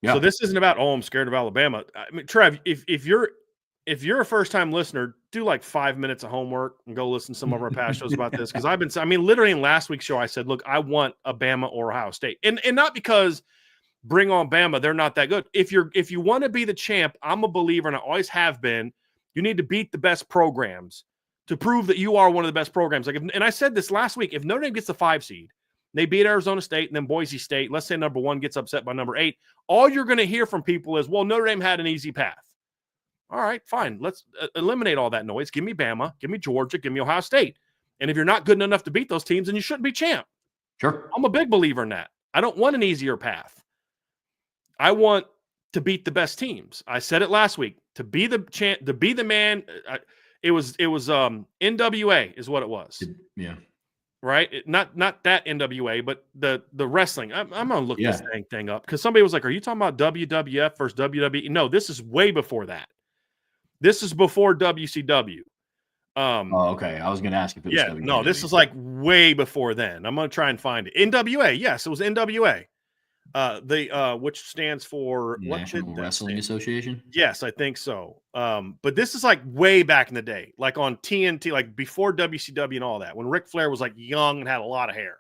Yeah.
So this isn't about, I'm scared of Alabama. I mean, Trev, if you're a first-time listener, do like 5 minutes of homework and go listen to some of our past shows about this. Because literally in last week's show, I said, look, I want a Bama or Ohio State. And not because bring on Bama, they're not that good. If you want to be the champ, I'm a believer, and I always have been, you need to beat the best programs to prove that you are one of the best programs. And I said this last week, if Notre Dame gets the 5 seed, they beat Arizona State and then Boise State, let's say number 1 gets upset by number 8, all you're going to hear from people is, well, Notre Dame had an easy path. All right, fine. Let's eliminate all that noise. Give me Bama, give me Georgia, give me Ohio State. And if you're not good enough to beat those teams, then you shouldn't be champ.
Sure.
I'm a big believer in that. I don't want an easier path. I want to beat the best teams. I said it last week. To be the champ, to be the man. It was NWA is what it was.
Yeah.
Right? Not that NWA, but the wrestling. I'm going to look this thing up because somebody was like, are you talking about WWF versus WWE? No, this is way before that. This is before WCW.
Okay. I was going to ask if it was WWE.
No, this is like way before then. I'm going to try and find it. NWA. Yes, it was NWA. Which stands for
National Wrestling Association.
Yes, I think so. But this is like way back in the day, like on TNT, like before WCW and all that, when Ric Flair was like young and had a lot of hair.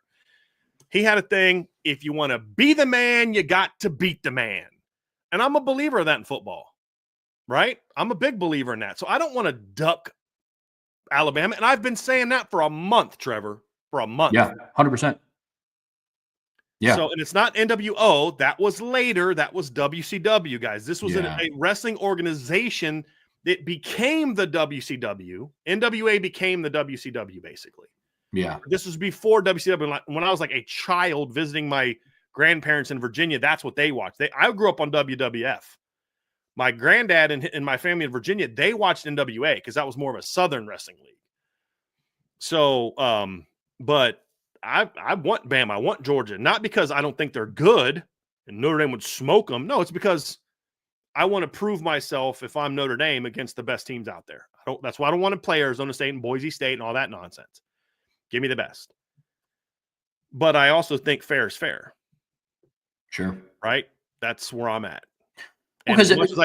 He had a thing. If you want to be the man, you got to beat the man. And I'm a believer of that in football, right? I'm a big believer in that. So I don't want to duck Alabama. And I've been saying that for a month, Trevor, for a month.
Yeah, 100%. Yeah.
So, and it's not NWO. That was later. That was WCW, guys. This was a wrestling organization that became the WCW. NWA became the WCW, basically.
Yeah.
This was before WCW. When I was like a child visiting my grandparents in Virginia, that's what they watched. I grew up on WWF. My granddad and my family in Virginia, they watched NWA because that was more of a Southern wrestling league. So, but I want Bama. I want Georgia, not because I don't think they're good and Notre Dame would smoke them. No, it's because I want to prove myself if I'm Notre Dame against the best teams out there. That's why I don't want to play Arizona State and Boise State and all that nonsense. Give me the best. But I also think fair is fair.
Sure.
Right? That's where I'm at.
Well,
as much as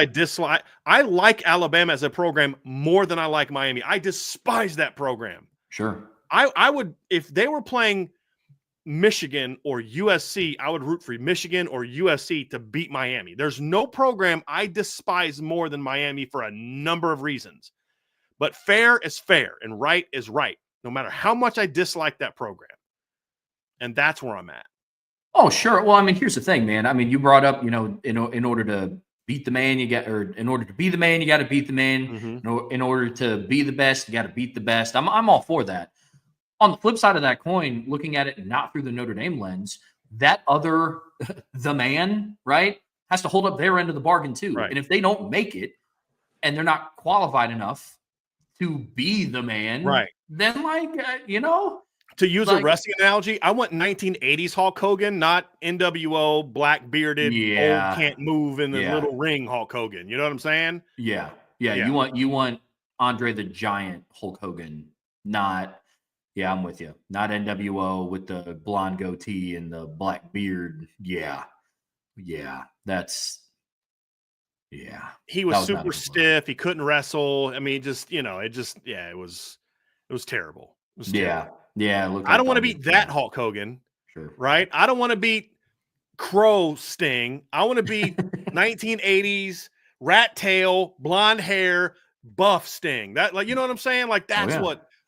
I like Alabama as a program more than I like Miami. I despise that program.
Sure.
I would, if they were playing Michigan or USC, I would root for Michigan or USC to beat Miami. There's no program I despise more than Miami for a number of reasons. But fair is fair and right is right, no matter how much I dislike that program. And that's where I'm at.
Oh, sure. Well, I mean, here's the thing, man. I mean, you brought up, you know, in order to beat the man, in order to be the man, you got to beat the man.
Mm-hmm.
In order to be the best, you got to beat the best. I'm all for that. On the flip side of that coin, looking at it not through the Notre Dame lens, that other, the man, right, has to hold up their end of the bargain too.
Right.
And if they don't make it and they're not qualified enough to be the man,
right,
then you know,
to use a wrestling analogy, I want 1980s Hulk Hogan, not NWO, black bearded, old, can't move in the little ring Hulk Hogan. You know what I'm saying?
Yeah. You want Andre the Giant Hulk Hogan, not. Yeah, I'm with you. Not NWO with the blonde goatee and the black beard. Yeah. He
was super stiff. He couldn't wrestle. I mean, just, you know, it was terrible. It was terrible.
Yeah.
I don't want to beat that Hulk Hogan.
Sure.
Right? I don't want to beat Crow Sting. I want to beat 1980s rat tail, blonde hair, buff Sting. That, like, you know what I'm saying? Like,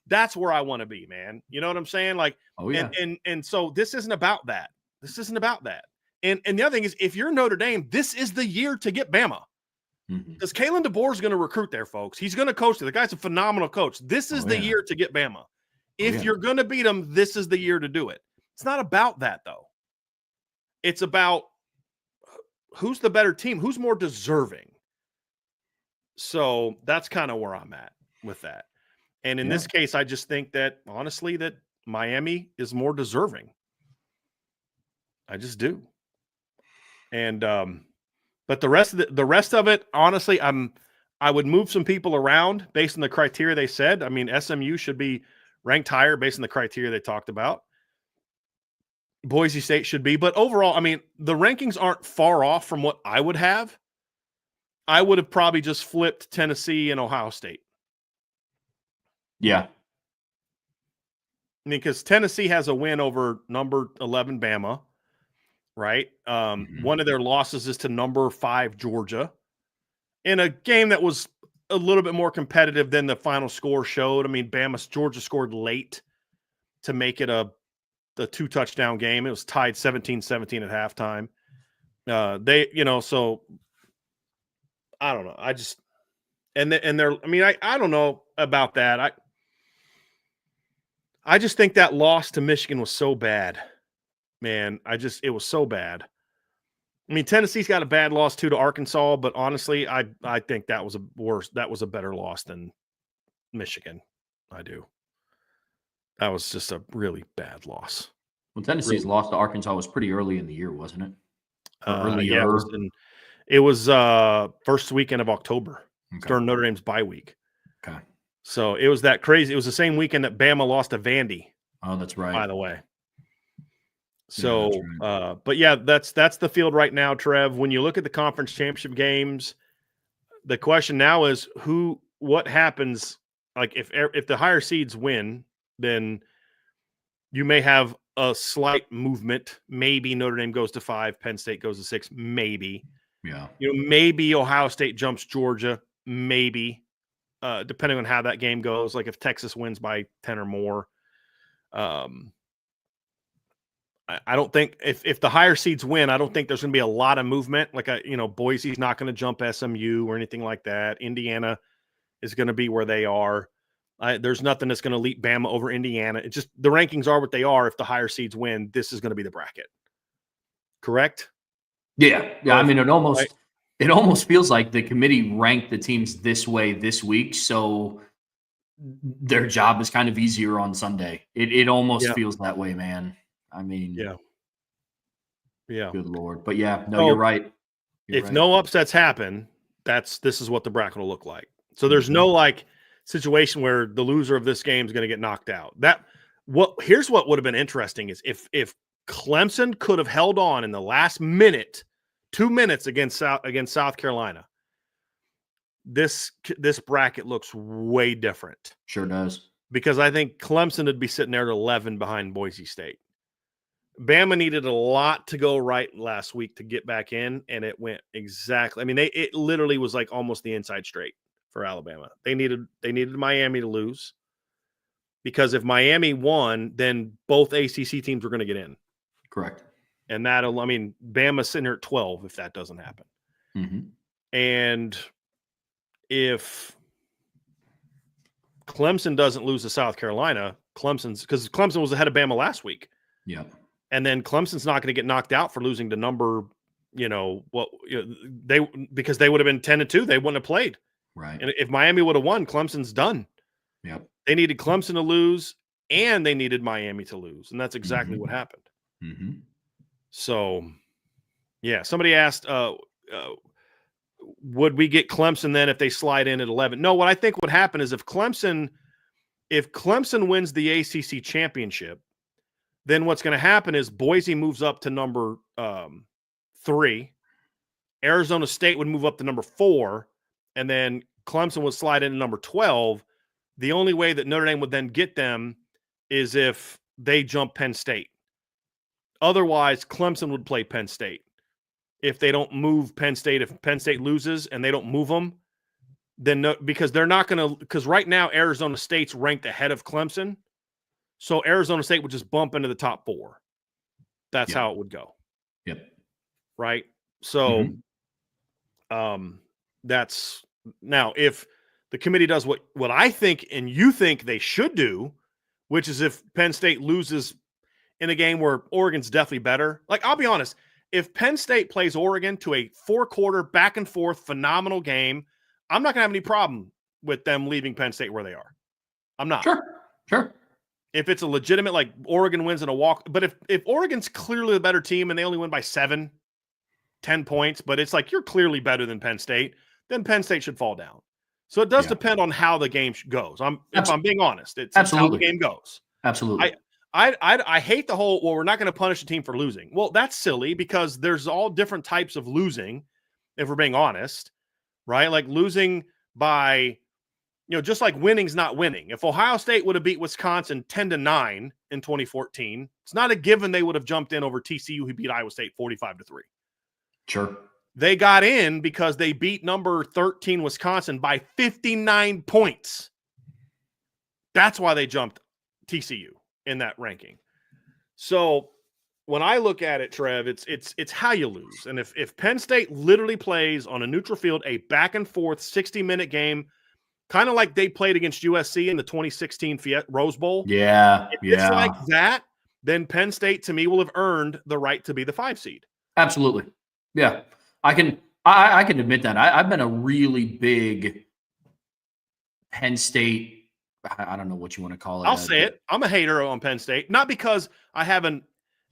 that's where I want to be, man. You know what I'm saying? Like, and so this isn't about that. This isn't about that. And the other thing is, if you're Notre Dame, this is the year to get Bama. Because Kalen DeBoer is going to recruit there, folks. He's going to coach there. The guy's a phenomenal coach. This is the year to get Bama. If you're going to beat them, this is the year to do it. It's not about that, though. It's about who's the better team, who's more deserving. So that's kind of where I'm at with that. And in this case, I just think that, honestly, that Miami is more deserving. I just do. And but the rest of it, honestly, I would move some people around based on the criteria they said. I mean, SMU should be ranked higher based on the criteria they talked about. Boise State should be, but overall, I mean, the rankings aren't far off from what I would have. I would have probably just flipped Tennessee and Ohio State.
Yeah.
I mean, because Tennessee has a win over number 11 Bama, right? One of their losses is to number 5 Georgia in a game that was a little bit more competitive than the final score showed. I mean, Georgia scored late to make it a 2-touchdown game. It was tied 17-17 at halftime. So I don't know. I just I don't know about that. I just think that loss to Michigan was so bad, man. It was so bad. I mean, Tennessee's got a bad loss too to Arkansas, but honestly, I think that was a better loss than Michigan. I do. That was just a really bad loss.
Well, Tennessee's loss to Arkansas was pretty early in the year, wasn't it?
Yeah, it was first weekend of October during Notre Dame's bye week.
Okay.
So it was that crazy. It was the same weekend that Bama lost to Vandy.
Oh, that's right.
By the way. So, but yeah, that's the field right now, Trev. When you look at the conference championship games, the question now is what happens? Like if the higher seeds win, then you may have a slight movement. Maybe Notre Dame goes to 5, Penn State goes to 6, maybe.
Yeah.
Maybe Ohio State jumps Georgia, maybe. Depending on how that game goes, like if Texas wins by 10 or more. I don't think if the higher seeds win, I don't think there's going to be a lot of movement. Like, Boise's not going to jump SMU or anything like that. Indiana is going to be where they are. There's nothing that's going to leap Bama over Indiana. It just, the rankings are what they are. If the higher seeds win, this is going to be the bracket. Correct?
Yeah. I mean, it almost feels like the committee ranked the teams this way this week, so their job is kind of easier on Sunday. It almost feels that way, man. I mean,
yeah.
Good Lord. But you're right.
If no upsets happen, this is what the bracket will look like. So there's no situation where the loser of this game is going to get knocked out. Here's what would have been interesting is if Clemson could have held on in the last 2 minutes against South Carolina, this bracket looks way different.
Sure does.
Because I think Clemson would be sitting there at 11 behind Boise State. Bama needed a lot to go right last week to get back in, and it went exactly. I mean, it literally was like almost the inside straight for Alabama. They needed Miami to lose, because if Miami won, then both ACC teams were going to get in.
Correct.
And Bama's sitting here at 12 if that doesn't happen.
Mm-hmm.
And if Clemson doesn't lose to South Carolina, because Clemson was ahead of Bama last week.
Yeah.
And then Clemson's not going to get knocked out for losing to number, because they would have been 10-2. They wouldn't have played.
Right.
And if Miami would have won, Clemson's done.
Yep.
They needed Clemson to lose, and they needed Miami to lose. And that's exactly what happened.
Mm-hmm.
So, somebody asked, would we get Clemson then if they slide in at 11? No, what I think would happen is if Clemson wins the ACC championship, then what's going to happen is Boise moves up to number 3. Arizona State would move up to number 4, and then Clemson would slide into number 12. The only way that Notre Dame would then get them is if they jump Penn State. Otherwise, Clemson would play Penn State. If they don't move Penn State, if Penn State loses and they don't move them, then because they're not going to, because right now Arizona State's ranked ahead of Clemson. So Arizona State would just bump into the top 4. That's how it would go.
Yep.
Right. So, that's now if the committee does what I think and you think they should do, which is if Penn State loses in a game where Oregon's definitely better. Like, I'll be honest, if Penn State plays Oregon to a 4-quarter back and forth phenomenal game, I'm not going to have any problem with them leaving Penn State where they are. I'm not.
Sure.
If it's a legitimate, like Oregon wins in a walk, but if Oregon's clearly the better team and they only win by 7, 10 points, but it's like you're clearly better than Penn State, then Penn State should fall down. So it does depend on how the game goes. If I'm being honest, it's how the game goes.
Absolutely.
I hate the whole, we're not going to punish a team for losing. Well, that's silly because there's all different types of losing, if we're being honest, right? Like losing by, just like winning's not winning. If Ohio State would have beat Wisconsin 10-9 in 2014, it's not a given they would have jumped in over TCU who beat Iowa State 45-3.
Sure.
They got in because they beat number 13 Wisconsin by 59 points. That's why they jumped TCU in that ranking. So when I look at it, Trev, it's how you lose. And if Penn State literally plays on a neutral field, a back and forth 60-minute game, kind of like they played against USC in the 2016 Rose Bowl.
Yeah.
If it's like that, then Penn State to me will have earned the right to be the 5 seed.
Absolutely. Yeah. I can admit that. I've been a really big Penn State, I don't know what you want to call it.
I'll say it. I'm a hater on Penn State, not because I have an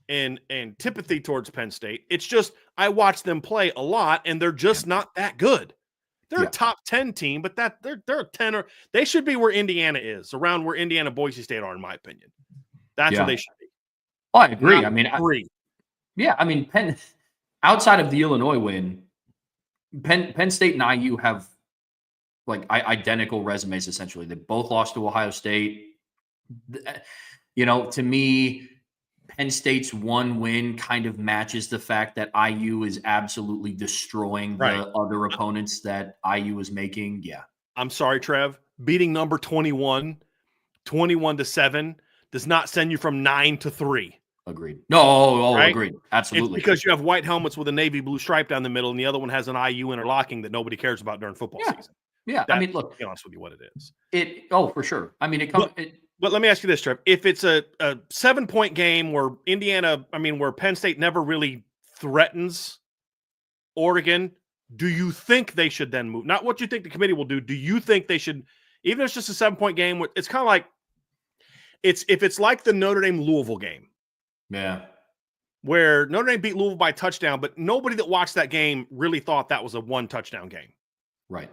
antipathy towards Penn State. It's just I watch them play a lot, and they're just not that good. They're a top 10 team, but they're a 10 or they should be where Indiana is, around where Indiana, Boise State are, in my opinion. That's where they should be.
Oh, I agree. Penn, outside of the Illinois win, Penn State and IU have identical resumes, essentially. They both lost to Ohio State. To me, Penn State's one win kind of matches the fact that IU is absolutely destroying the other opponents that IU is making. Yeah.
I'm sorry, Trev. Beating number 21, 21-7 does not send you from 9 to 3.
Agreed. No,
right?
agreed.
It's
Absolutely.
because you have white helmets with a navy blue stripe down the middle, and the other one has an IU interlocking that nobody cares about during football season.
Yeah.
That's,
I mean, look,
to be honest with you, what it is.
For sure. I mean,
But let me ask you this, Trev. If it's a 7-point game where where Penn State never really threatens Oregon, do you think they should then move? Not what you think the committee will do. Do you think they should, even if it's just a 7-point game, it's kind of like, if it's like the Notre Dame Louisville game.
Yeah.
Where Notre Dame beat Louisville by a touchdown, but nobody that watched that game really thought that was a 1-touchdown game.
Right.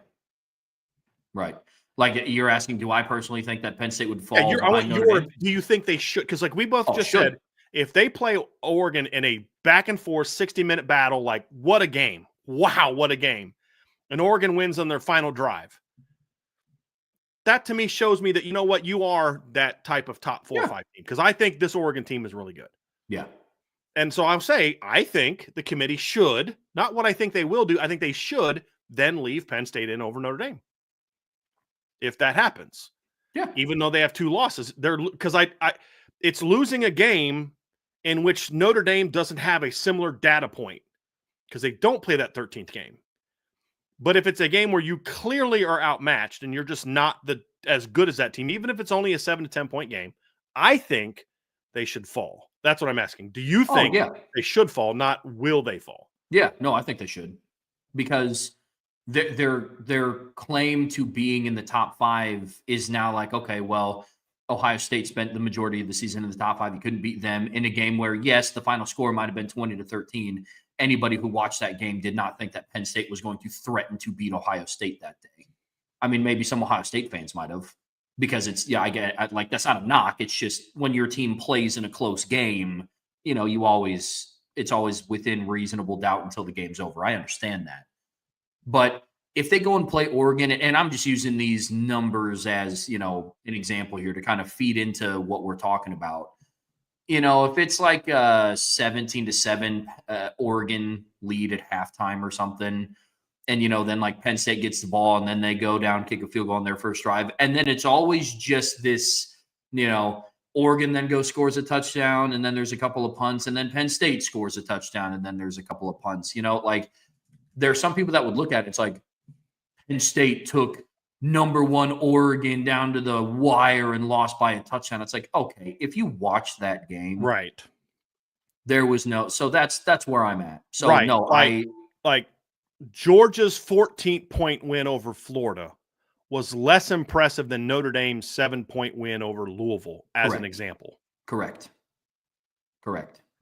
Like you're asking, do I personally think that Penn State would fall?
Do you think they should? Because we both said, if they play Oregon in a back and forth 60-minute battle, like what a game. Wow, what a game. And Oregon wins on their final drive. That to me shows me that, you know what, you are that type of top 4 or 5 team. Because I think this Oregon team is really good.
Yeah.
And so I'll say, I think the committee should, not what I think they will do, I think they should then leave Penn State in over Notre Dame. If that happens.
Yeah.
Even though they have 2 losses. Because it's losing a game in which Notre Dame doesn't have a similar data point. Because they don't play that 13th game. But if it's a game where you clearly are outmatched and you're just not as good as that team, even if it's only a 7 to 10-point game, I think they should fall. That's what I'm asking. Do you think they should fall, not will they fall?
Yeah, no, I think they should. Because their claim to being in the top 5 is now like, okay, well, Ohio State spent the majority of the season in the top 5. You couldn't beat them in a game where, yes, the final score might have been 20-13. Anybody who watched that game did not think that Penn State was going to threaten to beat Ohio State that day. I mean, maybe some Ohio State fans might have, because I get it. Like, that's not a knock. It's just when your team plays in a close game, it's always within reasonable doubt until the game's over. I understand that. But if they go and play Oregon, and I'm just using these numbers as, an example here to kind of feed into what we're talking about. If it's like a 17-7 Oregon lead at halftime or something, and, then like Penn State gets the ball and then they go down, kick a field goal on their first drive. And then it's always just this, Oregon then scores a touchdown, and then there's a couple of punts, and then Penn State scores a touchdown, and then there's a couple of punts. Like there are some people that would look at it, it's like Penn State took number 1 Oregon down to the wire and lost by a touchdown. It's like, okay, if you watch that game,
right,
there was so that's where I'm at. So
right.
No,
like Georgia's 14-point win over Florida was less impressive than Notre Dame's 7-point win over Louisville, as an example.
Correct.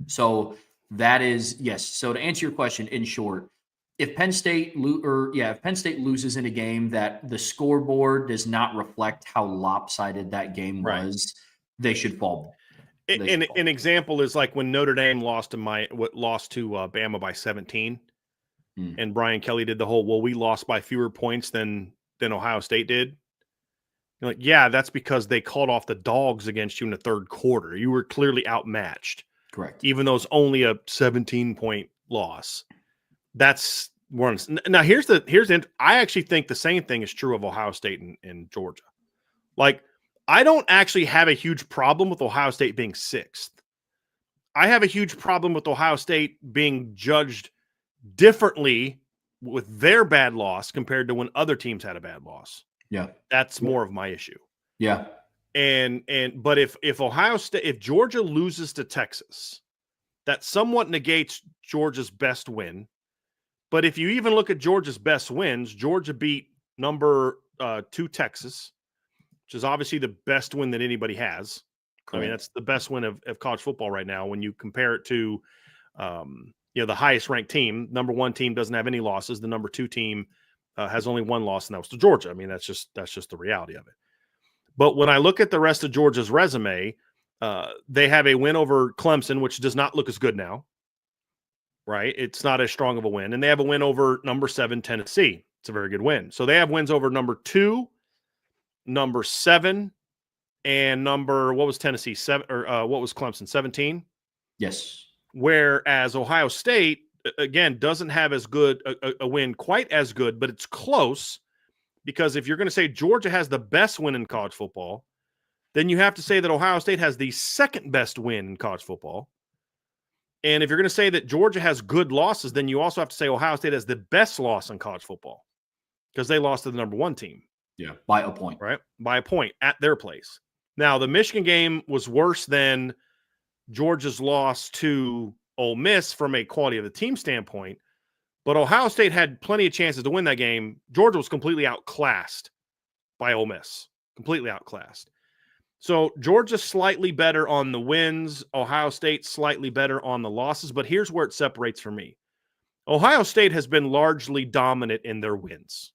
So that is, yes. So to answer your question, in short, if Penn State loses in a game that the scoreboard does not reflect how lopsided that game was, they should fall.
An example is like when Notre Dame lost to Bama by 17, and Brian Kelly did the whole, we lost by fewer points than Ohio State did. You're like, yeah, that's because they called off the dogs against you in the third quarter. You were clearly outmatched.
Correct.
Even though it's only a 17-point loss. That's one. Now I actually think the same thing is true of Ohio State and Georgia. Like, I don't actually have a huge problem with Ohio State being 6th. I have a huge problem with Ohio State being judged differently with their bad loss compared to when other teams had a bad loss.
Yeah.
That's more of my issue.
Yeah.
But if Georgia loses to Texas, that somewhat negates Georgia's best win. But if you even look at Georgia's best wins, Georgia beat number 2 Texas, which is obviously the best win that anybody has. Correct. I mean, that's the best win of college football right now. When you compare it to, the highest ranked team, number 1 team doesn't have any losses. The number 2 team has only 1 loss, and that was to Georgia. I mean, that's just the reality of it. But when I look at the rest of Georgia's resume, they have a win over Clemson, which does not look as good now. Right? It's not as strong of a win. And they have a win over number 7, Tennessee. It's a very good win. So they have wins over number 2, number 7, and what was Tennessee? 7, or what was Clemson? 17?
Yes.
Whereas Ohio State, again, doesn't have as good a win, quite as good, but it's close, because if you're going to say Georgia has the best win in college football, then you have to say that Ohio State has the second best win in college football. And if you're going to say that Georgia has good losses, then you also have to say Ohio State has the best loss in college football because they lost to the number 1 team.
Yeah, by a point.
Right? By a point at their place. Now, the Michigan game was worse than Georgia's loss to Ole Miss from a quality of the team standpoint, but Ohio State had plenty of chances to win that game. Georgia was completely outclassed by Ole Miss. Completely outclassed. So Georgia slightly better on the wins, Ohio State slightly better on the losses, but here's where it separates for me. Ohio State has been largely dominant in their wins.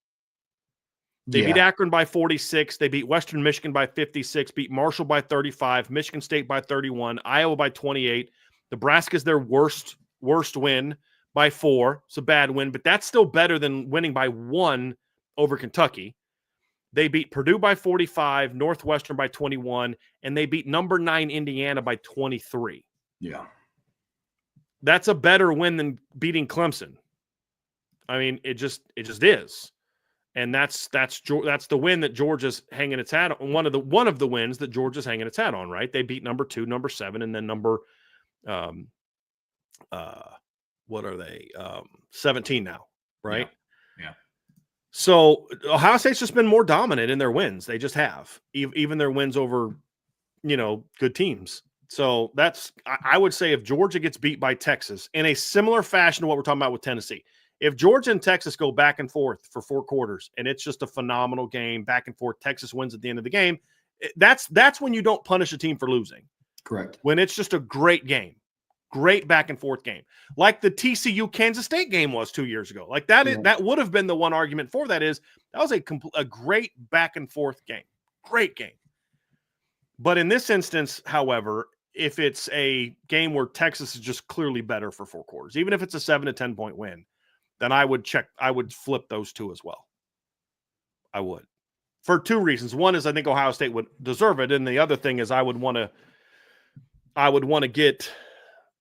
They beat Akron by 46, they beat Western Michigan by 56, beat Marshall by 35, Michigan State by 31, Iowa by 28. Nebraska's their worst win by 4. It's a bad win, but that's still better than winning by 1 over Kentucky. They beat Purdue by 45, Northwestern by 21, and they beat number 9 Indiana by 23.
Yeah.
That's a better win than beating Clemson. I mean, it just is. And that's the win that Georgia's hanging its hat on. One of the wins that Georgia's hanging its hat on, right? They beat number 2, number 7, and then number 17 now, right?
Yeah.
So Ohio State's just been more dominant in their wins. They just have, even their wins over, good teams. So I would say if Georgia gets beat by Texas in a similar fashion to what we're talking about with Tennessee, if Georgia and Texas go back and forth for 4 quarters and it's just a phenomenal game, back and forth, Texas wins at the end of the game, that's when you don't punish a team for losing.
Correct.
When it's just a great game. Great back and forth game, like the TCU Kansas State game was 2 years ago. Like that would have been the one argument for that is that was a great back and forth game, great game. But in this instance, however, if it's a game where Texas is just clearly better for 4 quarters, even if it's a 7 to 10 point win, then I would flip those 2 as well. I would, for 2 reasons. One is I think Ohio State would deserve it, and the other thing is I would want to get.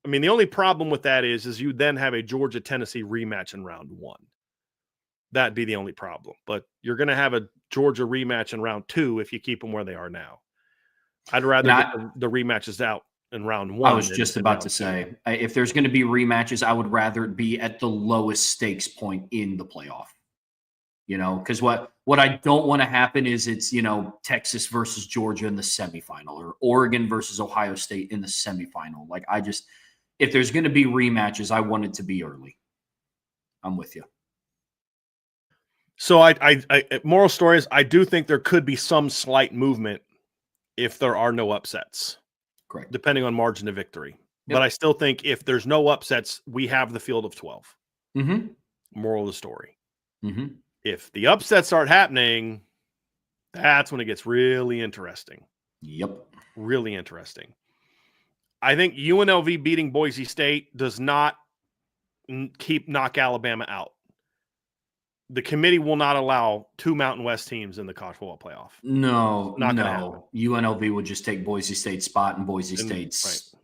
I mean, the only problem with that is you then have a Georgia-Tennessee rematch in round 1. That'd be the only problem. But you're going to have a Georgia rematch in round 2 if you keep them where they are now. I'd rather get the rematches out in round 1.
I was just about to say, if there's going to be rematches, I would rather it be at the lowest stakes point in the playoff. Because what I don't want to happen is it's, Texas versus Georgia in the semifinal or Oregon versus Ohio State in the semifinal. Like if there's going to be rematches, I want it to be early. I'm with you.
So I moral stories, I do think there could be some slight movement if there are no upsets.
Correct.
Depending on margin of victory.
Yep.
But I still think if there's no upsets, we have the field of 12.
Mm-hmm.
Moral of the story.
Mm-hmm.
If the upsets start happening, that's when it gets really interesting.
Yep.
Really interesting. I think UNLV beating Boise State does not knock Alabama out. The committee will not allow 2 Mountain West teams in the college football playoff.
No. UNLV would just take Boise State's spot, and Boise State's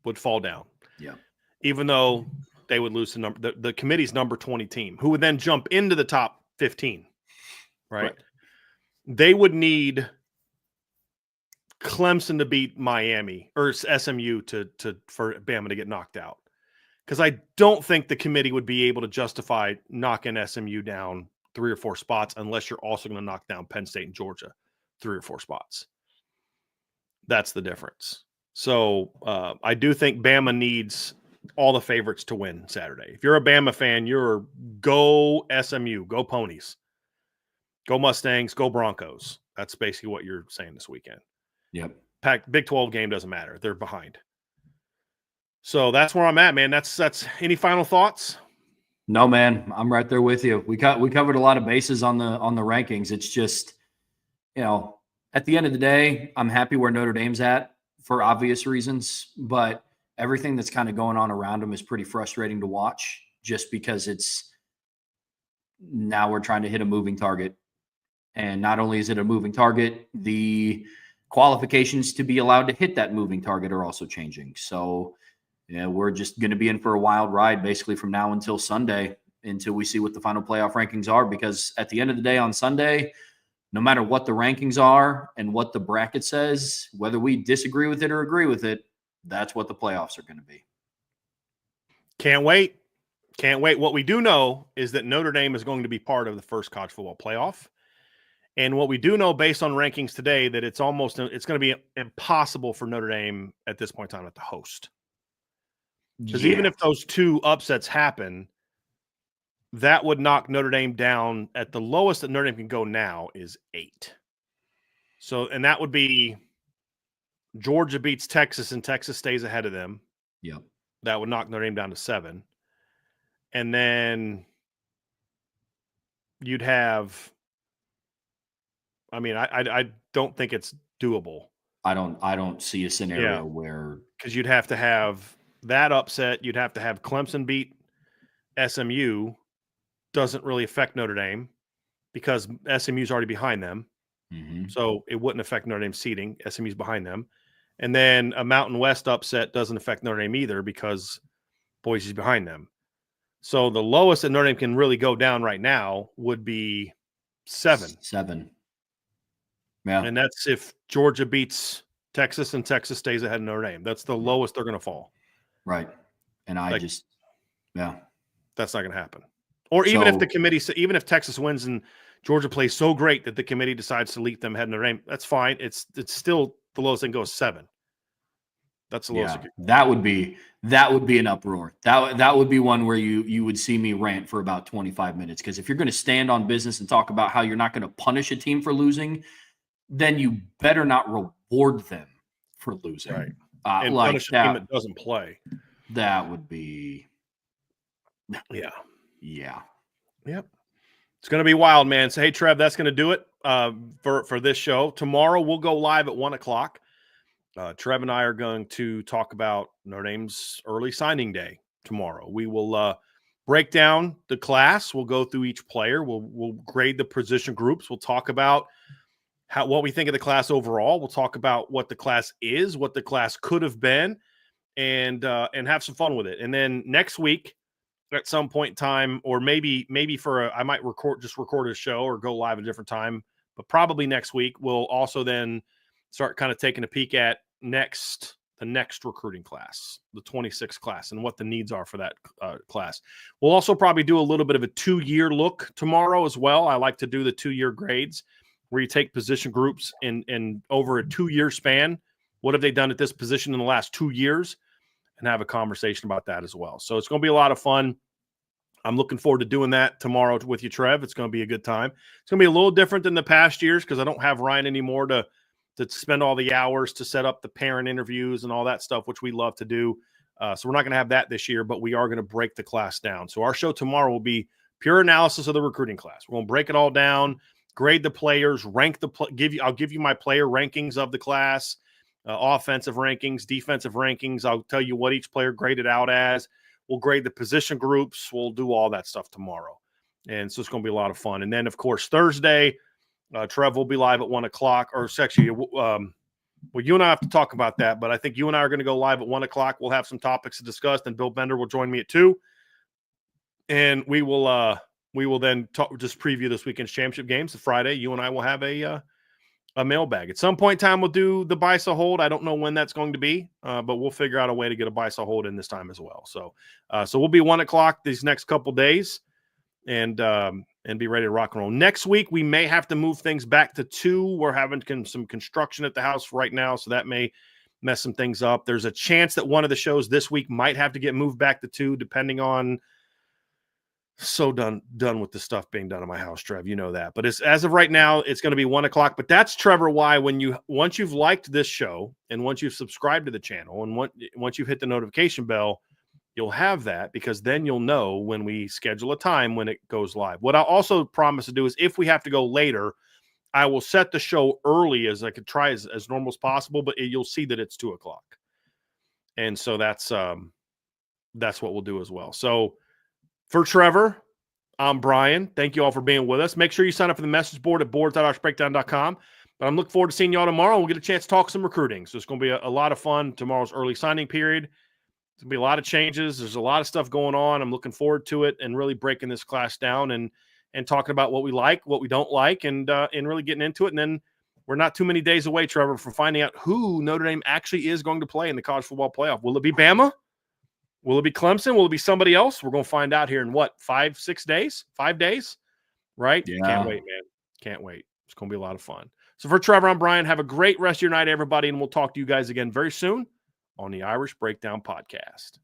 would fall down.
Yeah.
Even though they would lose to the committee's number 20 team, who would then jump into the top 15. Right? They would need Clemson to beat Miami or SMU for Bama to get knocked out. Because I don't think the committee would be able to justify knocking SMU down 3 or 4 spots unless you're also going to knock down Penn State and Georgia 3 or 4 spots. That's the difference. So I do think Bama needs all the favorites to win Saturday. If you're a Bama fan, you're go SMU, go Ponies, go Mustangs, go Broncos. That's basically what you're saying this weekend.
Yep.
Big 12 game doesn't matter. They're behind. So that's where I'm at, man. That's any final thoughts?
No, man, I'm right there with you. We covered a lot of bases on the rankings. It's just, at the end of the day, I'm happy where Notre Dame's at for obvious reasons, but everything that's kind of going on around them is pretty frustrating to watch just because now we're trying to hit a moving target. And not only is it a moving target, the qualifications to be allowed to hit that moving target are also changing. So, we're just going to be in for a wild ride basically from now until Sunday until we see what the final playoff rankings are, because at the end of the day on Sunday, no matter what the rankings are and what the bracket says, whether we disagree with it or agree with it, that's what the playoffs are going to be.
Can't wait. Can't wait. What we do know is that Notre Dame is going to be part of the first college football playoff. And what we do know based on rankings today that it's going to be impossible for Notre Dame at this point in time to host. Because even if those two upsets happen, that would knock Notre Dame down at the lowest that Notre Dame can go now is 8. So, and that would be Georgia beats Texas and Texas stays ahead of them.
Yep.
That would knock Notre Dame down to 7. And then you'd have, I mean, I don't think it's doable.
I don't see a scenario where,
because you'd have to have that upset. You'd have to have Clemson beat SMU. Doesn't really affect Notre Dame because SMU's already behind them.
Mm-hmm.
So it wouldn't affect Notre Dame's seeding. SMU's behind them. And then a Mountain West upset doesn't affect Notre Dame either because Boise's behind them. So the lowest that Notre Dame can really go down right now would be 7.
7. Yeah.
And that's if Georgia beats Texas and Texas stays ahead of Notre Dame. That's the lowest they're going to fall.
Right. And that's not
going to happen. Or even if the committee, even if Texas wins and Georgia plays so great that the committee decides to leap them ahead of Notre Dame, that's fine. It's still the lowest thing goes 7. That's the lowest.
That would be an uproar. That would be one where you would see me rant for about 25 minutes. Because if you're going to stand on business and talk about how you're not going to punish a team for losing, then you better not reward them for losing.
Right.
And
like punish a team that doesn't play.
That would be.
Yeah.
Yeah.
Yep. It's going to be wild, man. So, hey, Trev, that's going to do it for this show. Tomorrow we'll go live at 1:00. Trev and I are going to talk about Notre Dame's early signing day tomorrow. We will break down the class. We'll go through each player. We'll grade the position groups. We'll talk about what we think of the class overall. We'll talk about what the class is, what the class could have been, and have some fun with it. And then next week, at some point in time, or maybe I might record a show or go live at a different time, but probably next week we'll also then start kind of taking a peek at the next recruiting class, the 26th class, and what the needs are for that class. We'll also probably do a little bit of a 2-year look tomorrow as well. I like to do the 2-year grades where you take position groups in over a 2-year span. What have they done at this position in the last 2 years? And have a conversation about that as well. So it's going to be a lot of fun. I'm looking forward to doing that tomorrow with you, Trev. It's going to be a good time. It's going to be a little different than the past years because I don't have Ryan anymore to spend all the hours to set up the parent interviews and all that stuff, which we love to do. So we're not going to have that this year, but we are going to break the class down. So our show tomorrow will be pure analysis of the recruiting class. We're going to break it all down, grade the players, rank I'll give you my player rankings of the class. Offensive rankings, defensive rankings. I'll tell you what each player graded out as. We'll grade the position groups. We'll do all that stuff tomorrow. And so it's going to be a lot of fun. And then, of course, Thursday, Trev will be live at 1:00. Or actually, well, you and I have to talk about that. But I think you and I are going to go live at 1:00. We'll have some topics to discuss. Then Bill Bender will join me at 2. And we will then just preview this weekend's championship games. The Friday, you and I will have a mailbag. At some point in time, we'll do the buy-sell hold. I don't know when that's going to be, but we'll figure out a way to get a buy-sell hold in this time as well. So we'll be 1:00 these next couple days and be ready to rock and roll. Next week, we may have to move things back to 2. We're having some construction at the house right now, so that may mess some things up. There's a chance that one of the shows this week might have to get moved back to 2, depending on done with the stuff being done in my house, Trev. You know that. But as of right now, it's going to be 1:00. But that's, Trevor, why once you've liked this show and once you've subscribed to the channel and once you've hit the notification bell, you'll have that because then you'll know when we schedule a time when it goes live. What I'll also promise to do is if we have to go later, I will set the show early as I could try as normal as possible, but you'll see that it's 2:00. And so that's what we'll do as well. So for Trevor, I'm Brian. Thank you all for being with us. Make sure you sign up for the message board at boards.oshbreakdown.com. But I'm looking forward to seeing you all tomorrow. We'll get a chance to talk some recruiting. So it's going to be a lot of fun. Tomorrow's early signing period. It's going to be a lot of changes. There's a lot of stuff going on. I'm looking forward to it and really breaking this class down and talking about what we like, what we don't like, and really getting into it. And then we're not too many days away, Trevor, from finding out who Notre Dame actually is going to play in the college football playoff. Will it be Bama? Will it be Clemson? Will it be somebody else? We're going to find out here in what, 5-6 days? 5 days? Right?
Yeah.
Can't wait, man. Can't wait. It's going to be a lot of fun. So for Trevor, I'm Brian. Have a great rest of your night, everybody, and we'll talk to you guys again very soon on the Irish Breakdown Podcast.